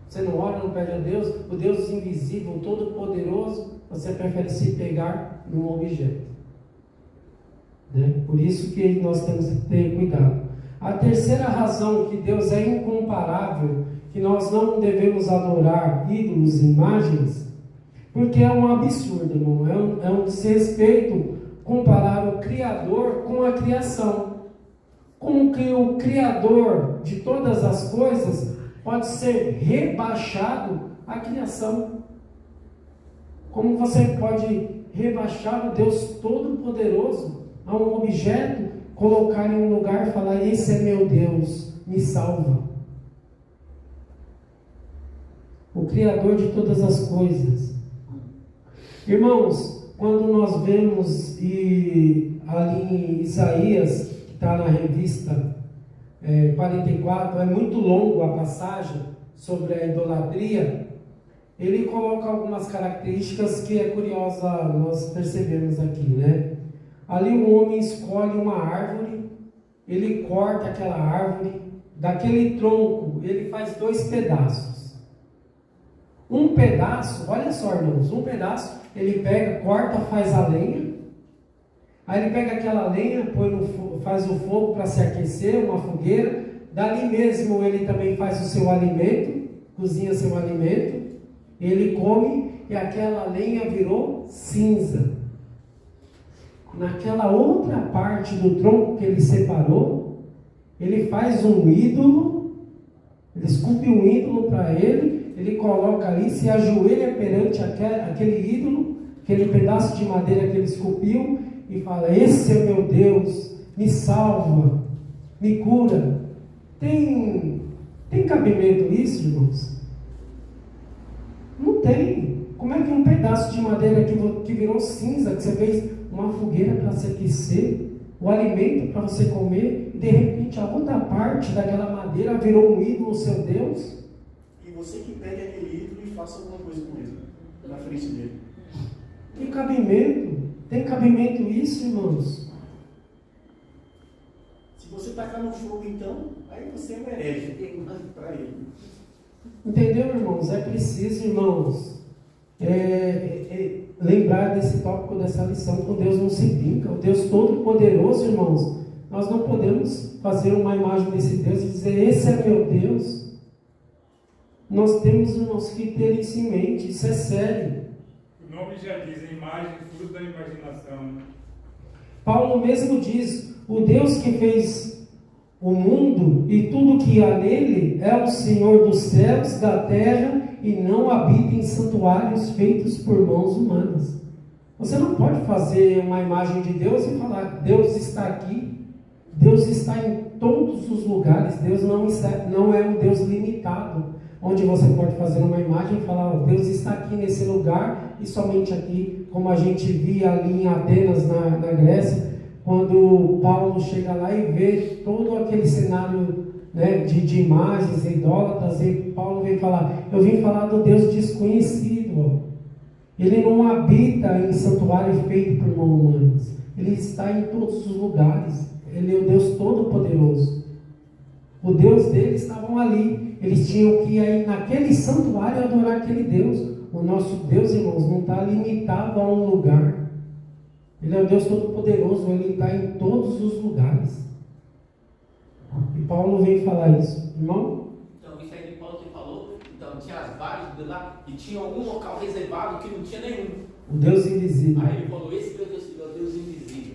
S1: Você não ora, não pede a Deus, o Deus invisível, todo-poderoso, você prefere se pegar num objeto. né? Por isso que nós temos que ter cuidado. A terceira razão que Deus é incomparável, que nós não devemos adorar ídolos e imagens, porque é um absurdo, irmão. É um desrespeito comparar o Criador com a criação. Como que o Criador de todas as coisas pode ser rebaixado à criação? Como você pode rebaixar o Deus Todo-Poderoso a um objeto, colocar em um lugar e falar: esse é meu Deus, me salva? O Criador de todas as coisas. Irmãos, quando nós vemos ali em Isaías, que está na revista 44, é muito longo a passagem sobre a idolatria. Ele coloca algumas características que é curiosa nós percebemos aqui, né? Ali um homem escolhe uma árvore, ele corta aquela árvore, daquele tronco ele faz 2 pedaços. Um pedaço, olha só, irmãos, um pedaço ele pega, corta, faz a lenha. Aí ele pega aquela lenha, faz o fogo para se aquecer, uma fogueira. Dali mesmo ele também faz o seu alimento, cozinha seu alimento. Ele come e aquela lenha virou cinza. Naquela outra parte do tronco que ele separou, ele faz um ídolo, ele esculpe um ídolo para ele, ele coloca ali, se ajoelha perante aquele ídolo, aquele pedaço de madeira que ele esculpiu, e fala: esse é meu Deus, me salva, me cura. Tem cabimento isso, irmãos? Não tem. Como é que um pedaço de madeira que virou cinza, que você fez uma fogueira para se aquecer, o alimento para você comer, e de repente a outra parte daquela madeira virou um ídolo, seu Deus?
S4: E você que pegue aquele ídolo e faça alguma coisa com ele, na frente dele.
S1: Tem cabimento? Tem cabimento isso, irmãos?
S4: Se você tacar no fogo, então, aí você é um herege para ele.
S1: Entendeu, irmãos? É preciso, irmãos, lembrar desse tópico, dessa lição. Com Deus não se brinca. O Deus Todo-Poderoso, irmãos, nós não podemos fazer uma imagem desse Deus e dizer: esse é meu Deus. Nós temos, irmãos, que ter isso em mente. Isso é sério.
S7: O nome já diz: a imagem, fruto da imaginação.
S1: Paulo mesmo diz: o Deus que fez o mundo e tudo que há nele é o Senhor dos céus, da terra, e não habita em santuários feitos por mãos humanas. Você não pode fazer uma imagem de Deus e falar: Deus está aqui. Deus está em todos os lugares. Deus não é um Deus limitado, onde você pode fazer uma imagem e falar: Deus está aqui nesse lugar e somente aqui, como a gente via ali em Atenas, na Grécia, quando Paulo chega lá e vê todo aquele cenário, né, de imagens idólatras, e Paulo vem falar: eu vim falar do Deus desconhecido. Ele não habita em santuário feito por mãos humanas. Ele está em todos os lugares. Ele é o Deus Todo-Poderoso. O Deus deles estavam ali. Eles tinham que ir aí naquele santuário adorar aquele Deus. O nosso Deus, irmãos, não está limitado a um lugar. Ele é o Deus Todo-Poderoso. Ele está em todos os lugares. E Paulo vem falar isso. Irmão?
S6: Então, isso aí que Paulo te falou. Então, tinha as várias de lá e tinha algum local reservado que não tinha nenhum.
S1: O Deus invisível.
S6: Aí ele falou: esse é o Deus invisível.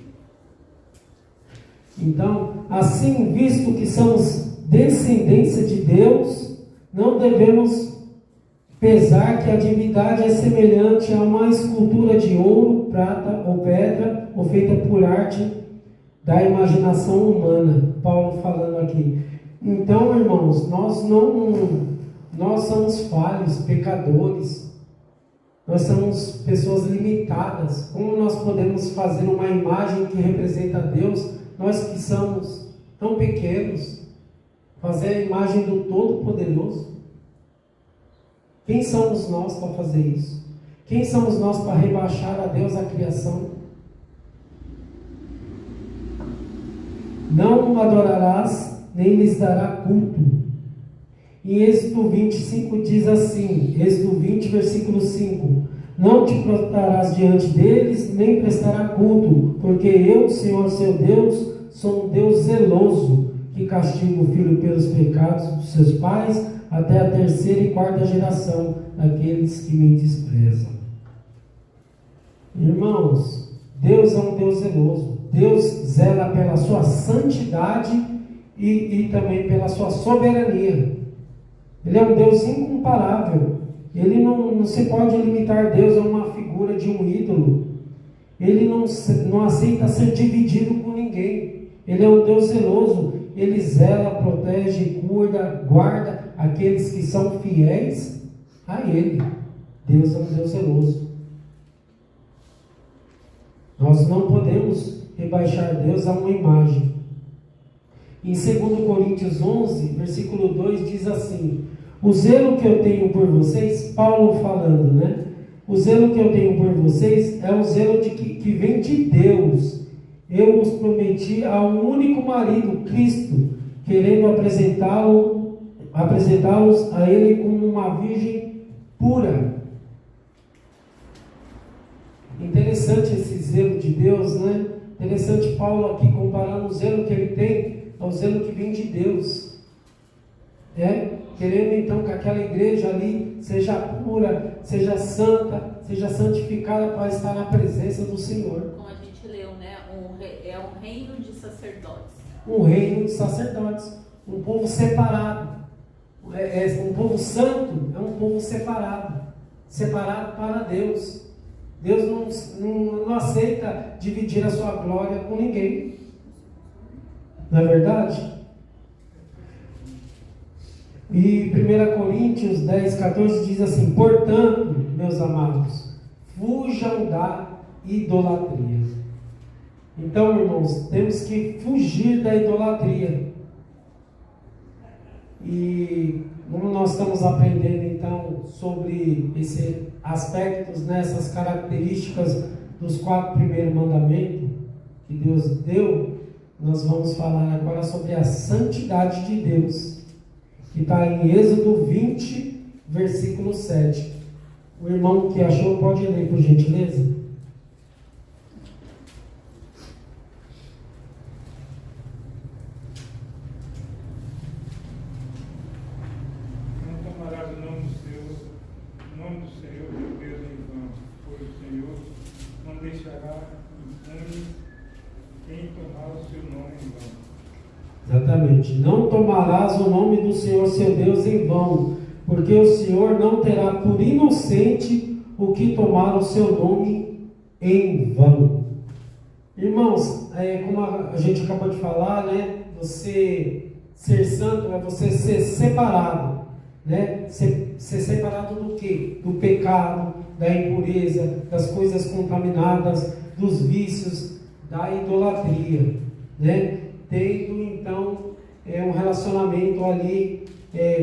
S1: Então, assim, visto que somos descendência de Deus, não devemos pesar que a divindade é semelhante a uma escultura de ouro, prata ou pedra, ou feita por arte da imaginação humana. Paulo falando aqui. Então, irmãos, nós somos falhos, pecadores. Nós somos pessoas limitadas. Como nós podemos fazer uma imagem que representa Deus? Nós que somos tão pequenos, fazer a imagem do Todo-Poderoso. Quem somos nós para fazer isso? Quem somos nós para rebaixar a Deus a criação? Não o adorarás, nem lhes dará culto. Em Êxodo 25 diz assim, Êxodo 20, versículo 5: Não te prostrarás diante deles, nem prestará culto, porque eu, Senhor seu Deus, sou um Deus zeloso, que castiga o filho pelos pecados dos seus pais, até a 3ª e 4ª geração daqueles que me desprezam. Irmãos, Deus é um Deus zeloso. Deus zela pela sua santidade e também pela sua soberania. Ele é um Deus incomparável. Ele não se pode limitar Deus a uma figura de um ídolo. Ele não aceita ser dividido com ninguém. Ele é um Deus zeloso. Ele zela, protege, cuida, guarda aqueles que são fiéis a Ele. Deus é um Deus zeloso. Nós não podemos rebaixar Deus a uma imagem. Em 2 Coríntios 11, versículo 2, diz assim: o zelo que eu tenho por vocês, Paulo falando, né? O zelo que eu tenho por vocês é o zelo que vem de Deus. Eu os prometi ao único marido, Cristo, querendo apresentá-los a Ele como uma virgem pura. Interessante esse zelo de Deus, né? Interessante Paulo aqui comparando o zelo que ele tem ao zelo que vem de Deus. Querendo então que aquela igreja ali seja pura, seja santa, seja santificada para estar na presença do Senhor.
S8: Como a gente leu, né? É um reino de sacerdotes.
S1: Um reino de sacerdotes. Um povo separado. Um povo santo é um povo separado. Separado para Deus. Deus não aceita dividir a sua glória com ninguém. Não é verdade? E 1 Coríntios 10, 14 diz assim: portanto, meus amados, fujam da idolatria. Então, irmãos, temos que fugir da idolatria. E como nós estamos aprendendo então sobre esses aspectos, essas características dos 4 primeiros mandamentos que Deus deu, nós vamos falar agora sobre a santidade de Deus, que está em Êxodo 20, versículo 7. O irmão que achou pode ler, por gentileza.
S7: Não tomarás o nome do Senhor teu Deus em vão, pois o Senhor não deixará impune quem tomar o seu nome em vão.
S1: Exatamente. Não tomarás o nome do Senhor seu Deus em vão, porque o Senhor não terá por inocente o que tomar o seu nome em vão. Irmãos, como a gente acabou de falar, você ser santo é você ser separado, ser separado do quê? Do pecado, da impureza, das coisas contaminadas, dos vícios, da idolatria, tendo então um relacionamento ali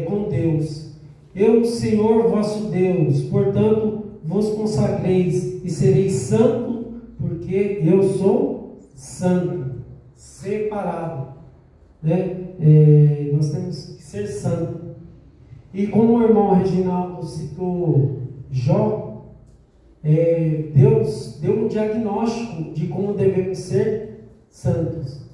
S1: com Deus. Eu, Senhor vosso Deus, portanto vos consagreis e sereis santo, porque eu sou santo, separado. Nós temos que ser santo. E como o irmão Reginaldo citou Jó, Deus deu um diagnóstico de como devemos ser santos.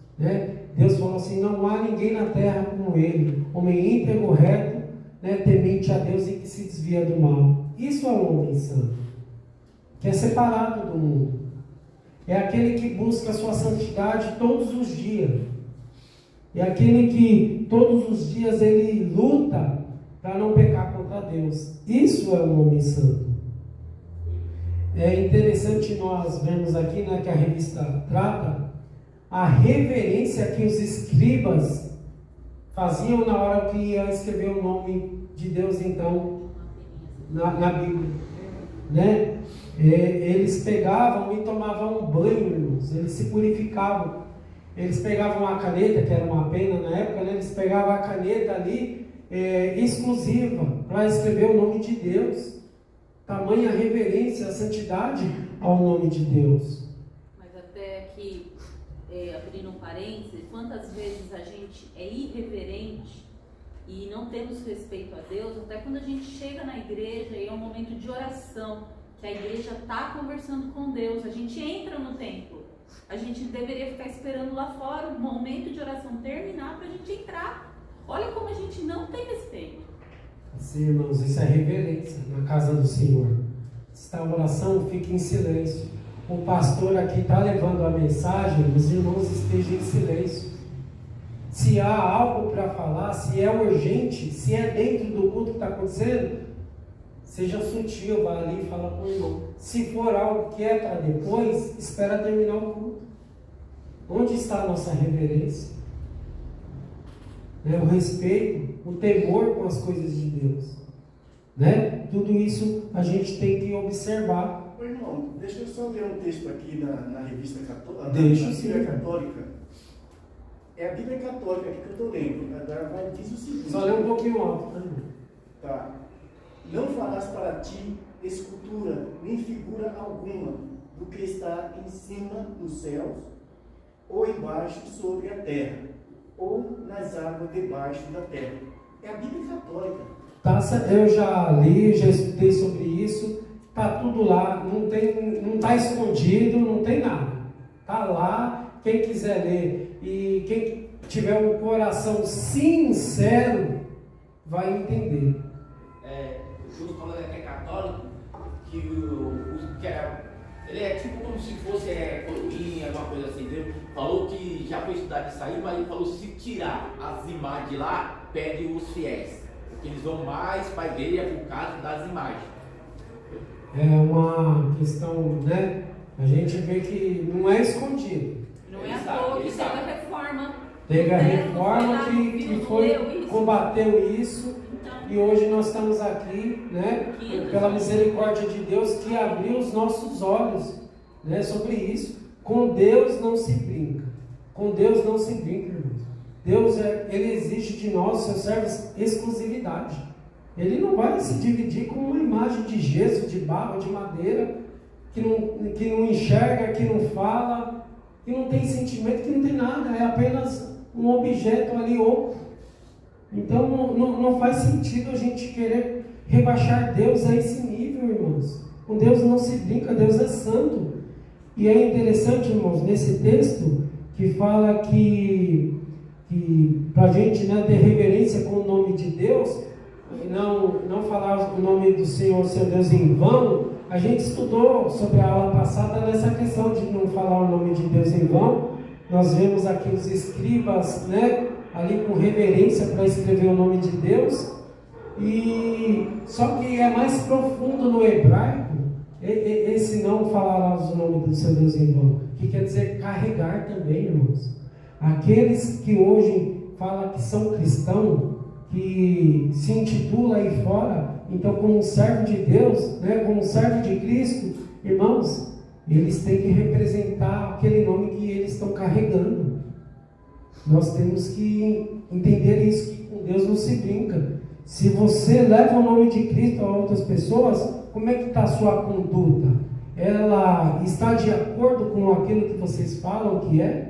S1: Deus falou assim: não há ninguém na terra como ele, homem íntegro, reto, temente a Deus e que se desvia do mal. Isso é um homem santo, que é separado do mundo. É aquele que busca a sua santidade todos os dias. É aquele que todos os dias ele luta para não pecar contra Deus. Isso é um homem santo. É interessante nós vermos aqui, que a revista trata a reverência que os escribas faziam na hora que ia escrever o nome de Deus, então, na Bíblia. Eles pegavam e tomavam um banho, irmãos. Eles se purificavam. Eles pegavam a caneta, que era uma pena na época, eles pegavam a caneta ali, exclusiva, para escrever o nome de Deus. Tamanha reverência, a santidade ao nome de Deus.
S8: Mas até aqui, abrindo um parênteses, quantas vezes a gente é irreverente e não temos respeito a Deus, até quando a gente chega na igreja e é um momento de oração, que a igreja está conversando com Deus. A gente entra no templo. A gente deveria ficar esperando lá fora o momento de oração terminar para a gente entrar. Olha como a gente não tem respeito.
S1: Sim, irmãos, isso é reverência na casa do Senhor. Se a oração, fique em silêncio. O pastor aqui está levando a mensagem, os irmãos estejam em silêncio. Se há algo para falar, se é urgente, se é dentro do culto que está acontecendo, seja sutil, vá ali e fala com o irmão. Se for algo que é para depois, espera terminar o culto. Onde está a nossa reverência? O respeito, o temor com as coisas de Deus. Tudo isso a gente tem que observar.
S4: Ô irmão, deixa eu só ler um texto aqui na revista católica.
S1: Deixa
S4: na
S1: sim.
S4: Bíblia Católica. É a Bíblia Católica aqui que eu estou lendo. Agora diz o seguinte.
S1: Só ler um pouquinho alto, né?
S4: Tá. Não farás para ti escultura, nem figura alguma do que está em cima dos céus, ou embaixo sobre a terra, ou nas águas debaixo da terra. É a Bíblia Católica.
S1: Eu já li, já estudei sobre isso. Está tudo lá, não está escondido, não tem nada. Está lá, quem quiser ler e quem tiver um coração sincero vai entender.
S6: Os colegas que é católico, que ele é tipo como se fosse coroinha, alguma coisa assim, entendeu? Falou que já foi estudar isso aí, mas ele falou se tirar as imagens de lá, pede os fiéis. Porque eles vão mais para a igreja por causa das imagens.
S1: É uma questão, a gente vê que não é escondido.
S8: Não é à toa que teve a reforma.
S1: Teve a reforma que combateu isso.
S8: Então,
S1: E hoje nós estamos aqui, pela misericórdia de Deus, que abriu os nossos olhos, sobre isso. Com Deus não se brinca. Com Deus não se brinca, irmãos. Deus, Ele exige de nós, seus servos, exclusividade. Ele não vai se dividir com uma imagem de gesso, de barro, de madeira, que não enxerga, que não fala, que não tem sentimento, que não tem nada. É apenas um objeto ali oco. Então não faz sentido a gente querer rebaixar Deus a esse nível, irmãos. Com Deus não se brinca, Deus é santo. E é interessante, irmãos, nesse texto que fala que para a gente ter reverência com o nome de Deus, e não falar o nome do Senhor, seu Deus, em vão. A gente estudou sobre a aula passada nessa questão de não falar o nome de Deus em vão. Nós vemos aqui os escribas, ali com reverência para escrever o nome de Deus, e só que é mais profundo no hebraico, esse não falarás o nome do seu Deus em vão, que quer dizer carregar também, irmãos. Aqueles que hoje falam que são cristãos, que se intitula aí fora, então como um servo de Deus, como um servo de Cristo, irmãos, eles têm que representar aquele nome que eles estão carregando. Nós temos que entender isso, que com Deus não se brinca. Se você leva o nome de Cristo a outras pessoas, como é que está a sua conduta? Ela está de acordo com aquilo que vocês falam que é?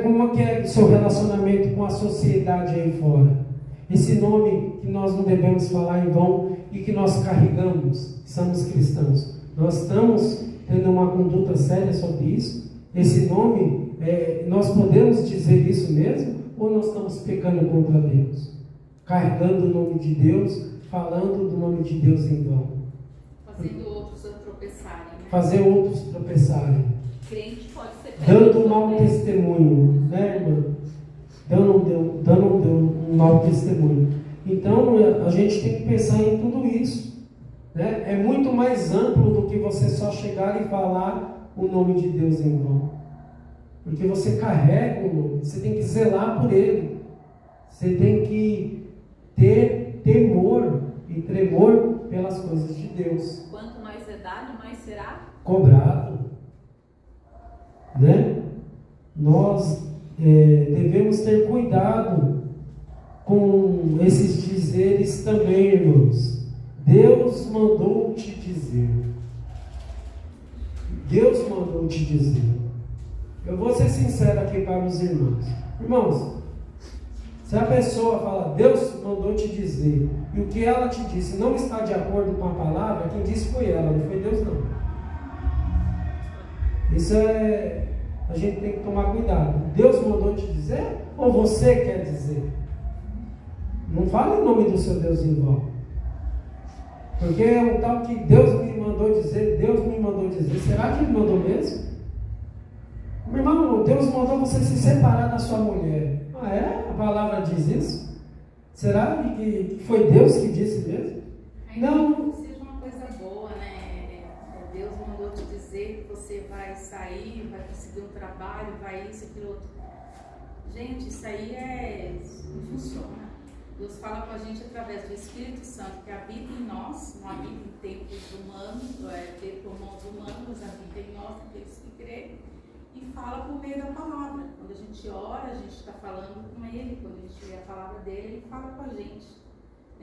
S1: Como é que é o seu relacionamento com a sociedade aí fora? Esse nome que nós não devemos falar em vão e que nós carregamos, somos cristãos. Nós estamos tendo uma conduta séria sobre isso? Esse nome, nós podemos dizer isso mesmo? Ou nós estamos pecando contra Deus? Carregando o nome de Deus, falando do nome de Deus em vão.
S5: Fazendo outros tropeçarem.
S1: Fazer outros tropeçarem.
S8: crente pode ser
S1: Dando um mau testemunho, irmã? Dando um mau testemunho. Então, a gente tem que pensar em tudo isso. É muito mais amplo do que você só chegar e falar o nome de Deus em vão. Porque você carrega o nome, você tem que zelar por ele. Você tem que ter temor e tremor pelas coisas de Deus.
S8: Quanto mais é dado, mais será
S1: Cobrado. Nós devemos ter cuidado com esses dizeres também, irmãos. Deus mandou te dizer. Deus mandou te dizer. Eu vou ser sincero aqui para os irmãos. Irmãos, Se a pessoa fala, Deus mandou te dizer, e o que ela te disse não está de acordo com a palavra, quem disse foi ela, não foi Deus não. Isso a gente tem que tomar cuidado. Deus mandou te dizer ou você quer dizer? Não fale em nome do seu Deus em vão. Porque é um tal que Deus me mandou dizer, será que Ele mandou mesmo? Meu irmão, Deus mandou você se separar da sua mulher. Ah, é? A palavra diz isso? Será que foi Deus que disse mesmo? Não.
S5: Seja uma coisa boa, né? Deus mandou te dizer que você vai sair, vai conseguir um trabalho, vai isso, aquilo outro. Gente, isso aí não funciona. Deus fala com a gente através do Espírito Santo que habita em nós, não habita em templos humanos, feito por mãos humanas, habita em nós, aqueles que creem. E fala por meio da palavra. Quando a gente ora, a gente está falando com Ele. Quando a gente lê a palavra dele, Ele fala com a gente.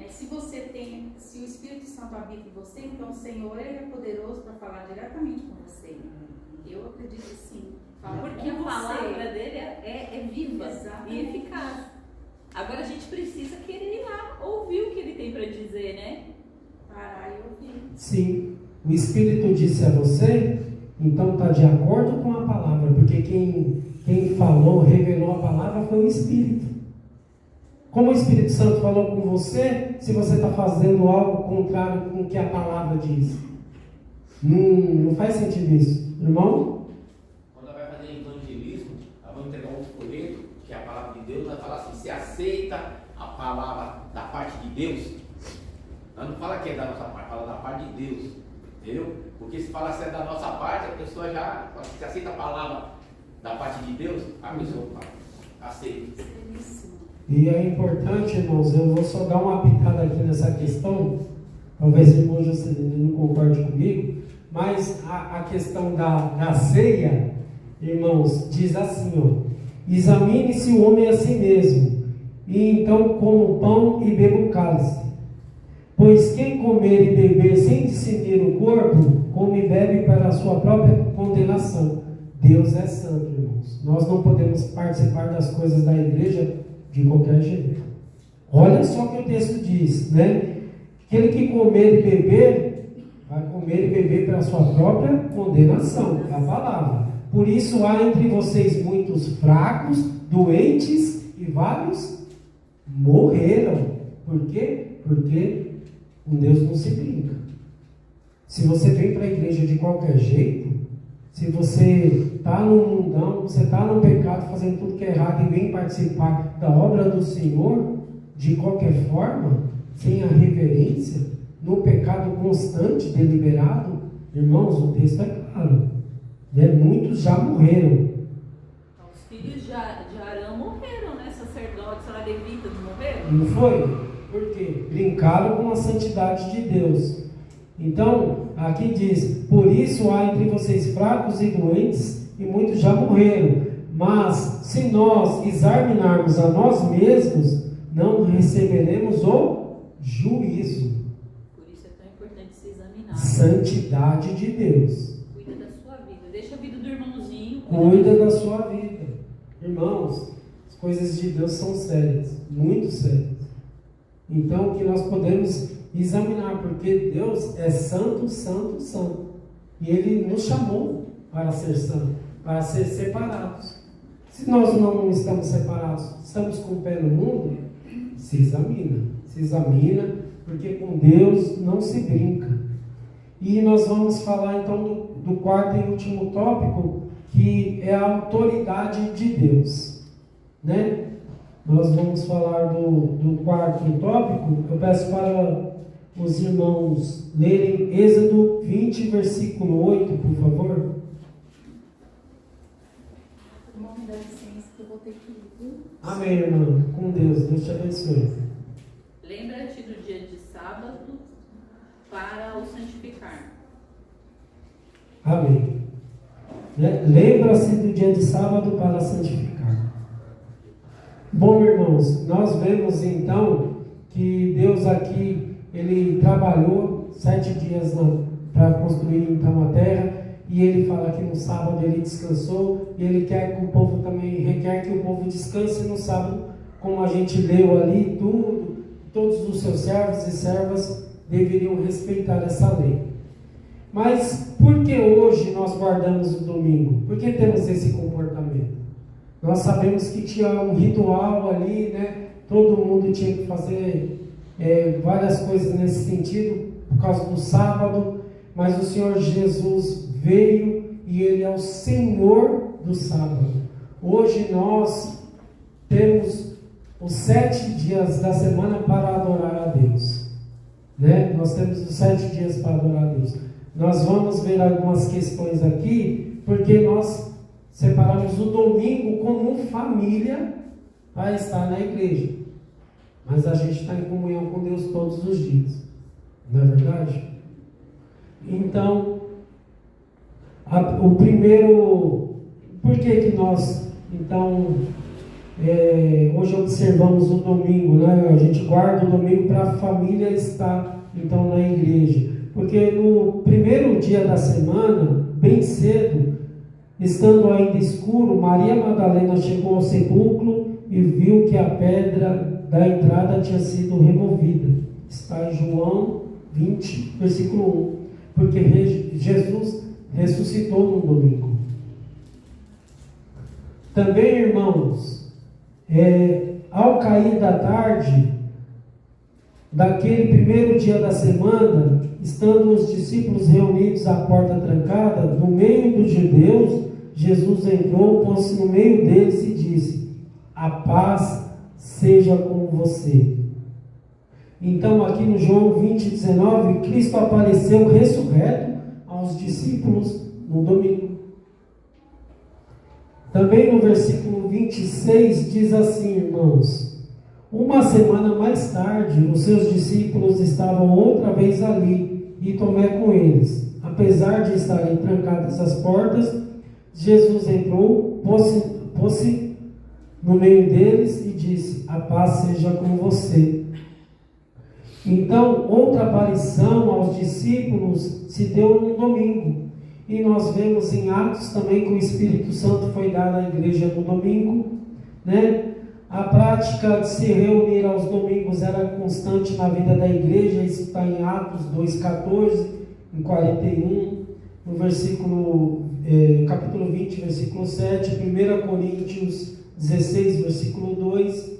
S5: Se o Espírito Santo habita em você, então o Senhor Ele é poderoso para falar diretamente com você. Eu acredito sim.
S8: Porque a palavra dele é viva.
S5: Exatamente.
S8: E eficaz. Agora a gente precisa querer ir lá ouvir o que ele tem para dizer, né?
S5: Parar e ouvir.
S1: Sim. O Espírito disse a você, então está de acordo com a palavra, porque quem falou, revelou a palavra foi o Espírito. Como o Espírito Santo falou com você, se você está fazendo algo contrário com o que a palavra diz? Não faz sentido isso, irmão?
S6: Quando ela vai fazer evangelismo, ela vai entregar um folheto, que é a palavra de Deus, ela fala assim, você aceita a palavra da parte de Deus? Ela não fala que é da nossa parte, fala da parte de Deus. Entendeu? Porque se fala se é da nossa parte, a pessoa já, se aceita a palavra da parte de Deus, a pessoa aceita.
S1: E é importante, irmãos, eu vou só dar uma pitada aqui nessa questão, talvez o irmão Juscelino não concorde comigo, mas a questão da ceia, irmãos, diz assim, ó, examine-se o homem a si mesmo, e então coma o pão e beba o cálice. Pois quem comer e beber sem discernir o corpo, come e bebe para a sua própria condenação. Deus é santo, irmãos. Nós não podemos participar das coisas da igreja de qualquer jeito. Olha só o que o texto diz, né? Aquele que comer e beber, vai comer e beber para a sua própria condenação. É a palavra. Por isso há entre vocês muitos fracos, doentes e vários morreram. Por quê? Porque com Deus não se brinca. Se você vem para a igreja de qualquer jeito, se você está no mundão, você está no pecado, fazendo tudo que é errado e vem participar da obra do Senhor, de qualquer forma, sem a reverência, no pecado constante, deliberado, irmãos, o texto é claro, né? Muitos já morreram.
S8: Os filhos de Arão morreram, né? Sacerdotes, levitas morreram?
S1: Não foi? Por quê? Brincaram com a santidade de Deus. Então, aqui diz, por isso há entre vocês fracos e doentes, e muitos já morreram. Mas, se nós examinarmos a nós mesmos, não receberemos o juízo.
S8: Por isso é tão importante se examinar.
S1: Santidade de Deus.
S8: Cuida da sua vida. Deixa a vida do irmãozinho.
S1: Cuida da sua vida. Irmãos, as coisas de Deus são sérias, muito sérias. Então, que nós podemos examinar, porque Deus é santo, santo, santo. E Ele nos chamou para ser santo, para ser separados. Se nós não estamos separados, estamos com o pé no mundo, se examina, porque com Deus não se brinca. E nós vamos falar então do quarto e último tópico, que é a autoridade de Deus, né? Nós vamos falar do quarto tópico. Eu peço para os irmãos lerem Êxodo 20, versículo 8, por favor.
S5: Irmão, me dá licença que eu vou ter que ir, viu?
S1: Amém, irmão. Com Deus. Deus te abençoe.
S8: Lembra-te do dia de sábado para o santificar.
S1: Amém. Lembra-se do dia de sábado para santificar. Bom, irmãos, nós vemos então que Deus aqui, Ele trabalhou 7 dias para construir então a terra, e Ele fala que no sábado Ele descansou, e Ele quer que o povo também, requer que o povo descanse no sábado, como a gente leu ali, todos os seus servos e servas deveriam respeitar essa lei. Mas por que hoje nós guardamos o domingo? Por que temos esse comportamento? Nós sabemos que tinha um ritual ali, né? Todo mundo tinha que fazer várias coisas nesse sentido, por causa do sábado, mas o Senhor Jesus veio e Ele é o Senhor do sábado. Hoje nós temos os 7 dias da semana para adorar a Deus, né? Nós temos os 7 dias para adorar a Deus. Nós vamos ver algumas questões aqui, porque nós separamos o domingo como família para estar na igreja. Mas a gente está em comunhão com Deus todos os dias. Não é verdade? Então, o primeiro... Por que nós, então, hoje observamos o domingo, né? A gente guarda o domingo para a família estar, então, na igreja. Porque no primeiro dia da semana, bem cedo, estando ainda escuro, Maria Madalena chegou ao sepulcro e viu que a pedra da entrada tinha sido removida. Está em João 20, versículo 1. Porque Jesus ressuscitou no domingo. Também, irmãos, ao cair da tarde, daquele primeiro dia da semana, estando os discípulos reunidos à porta trancada, no meio dos judeus, Jesus entrou, pôs-se no meio deles e disse: a paz seja com você. Então, aqui no João 20, 19, Cristo apareceu ressurreto aos discípulos no domingo. Também no versículo 26 diz assim, irmãos: uma semana mais tarde, os seus discípulos estavam outra vez ali, e Tomé com eles. Apesar de estarem trancadas as portas, Jesus entrou, pôs-se no meio deles e disse: a paz seja com você. Então, outra aparição aos discípulos se deu no domingo. E nós vemos em Atos também que o Espírito Santo foi dado à igreja no domingo, né? A prática de se reunir aos domingos era constante na vida da igreja. Isso está em Atos 2,14, em 41, no versículo, capítulo 20, versículo 7, 1 Coríntios 16, versículo 2.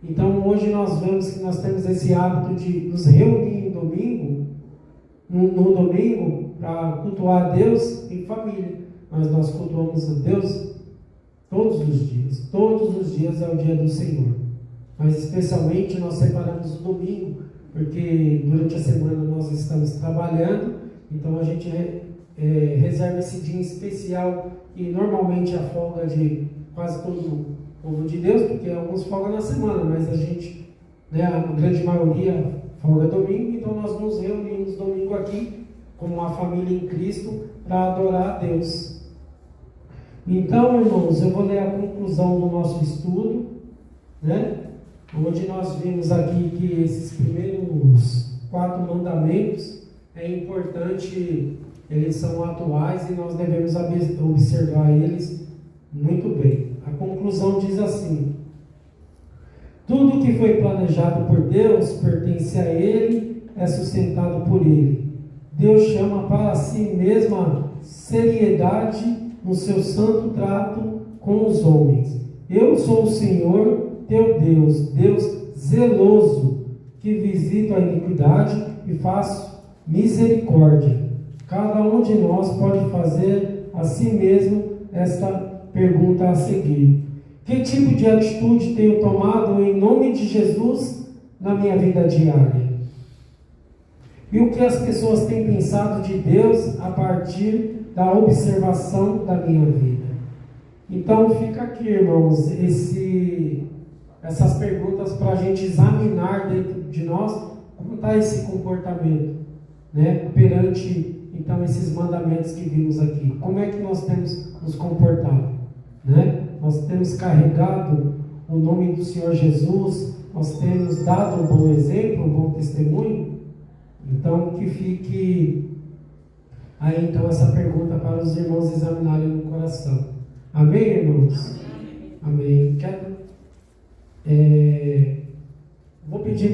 S1: Então, hoje nós vemos que nós temos esse hábito de nos reunir no domingo, para cultuar a Deus em família. Mas nós cultuamos a Deus todos os dias. Todos os dias é o dia do Senhor. Mas especialmente nós separamos o domingo, porque durante a semana nós estamos trabalhando, então a gente reserva esse dia especial, e normalmente a folga de quase todo o povo de Deus, porque alguns folgam na semana, mas a gente, né, a grande maioria folga domingo, então nós nos reunimos domingo aqui, como uma família em Cristo, para adorar a Deus. Então, irmãos, eu vou ler a conclusão do nosso estudo, né? Onde nós vimos aqui que esses primeiros 4 mandamentos é importante, eles são atuais e nós devemos observar eles muito bem. A conclusão diz assim: tudo que foi planejado por Deus pertence a Ele, é sustentado por Ele. Deus chama para si mesma seriedade no seu santo trato com os homens. Eu sou o Senhor, teu Deus, Deus zeloso, que visito a iniquidade e faço misericórdia. Cada um de nós pode fazer a si mesmo esta pergunta a seguir: que tipo de atitude tenho tomado em nome de Jesus na minha vida diária? E o que as pessoas têm pensado de Deus a partir da observação da minha vida? Então fica aqui, irmãos, essas perguntas para a gente examinar dentro de nós como está esse comportamento, né, perante então esses mandamentos que vimos aqui. Como é que nós temos nos comportado, né? Nós temos carregado o nome do Senhor Jesus, nós temos dado um bom exemplo, um bom testemunho. Então que fique aí então essa pergunta para os irmãos examinarem no coração. Amém, irmãos? Amém. Vou pedir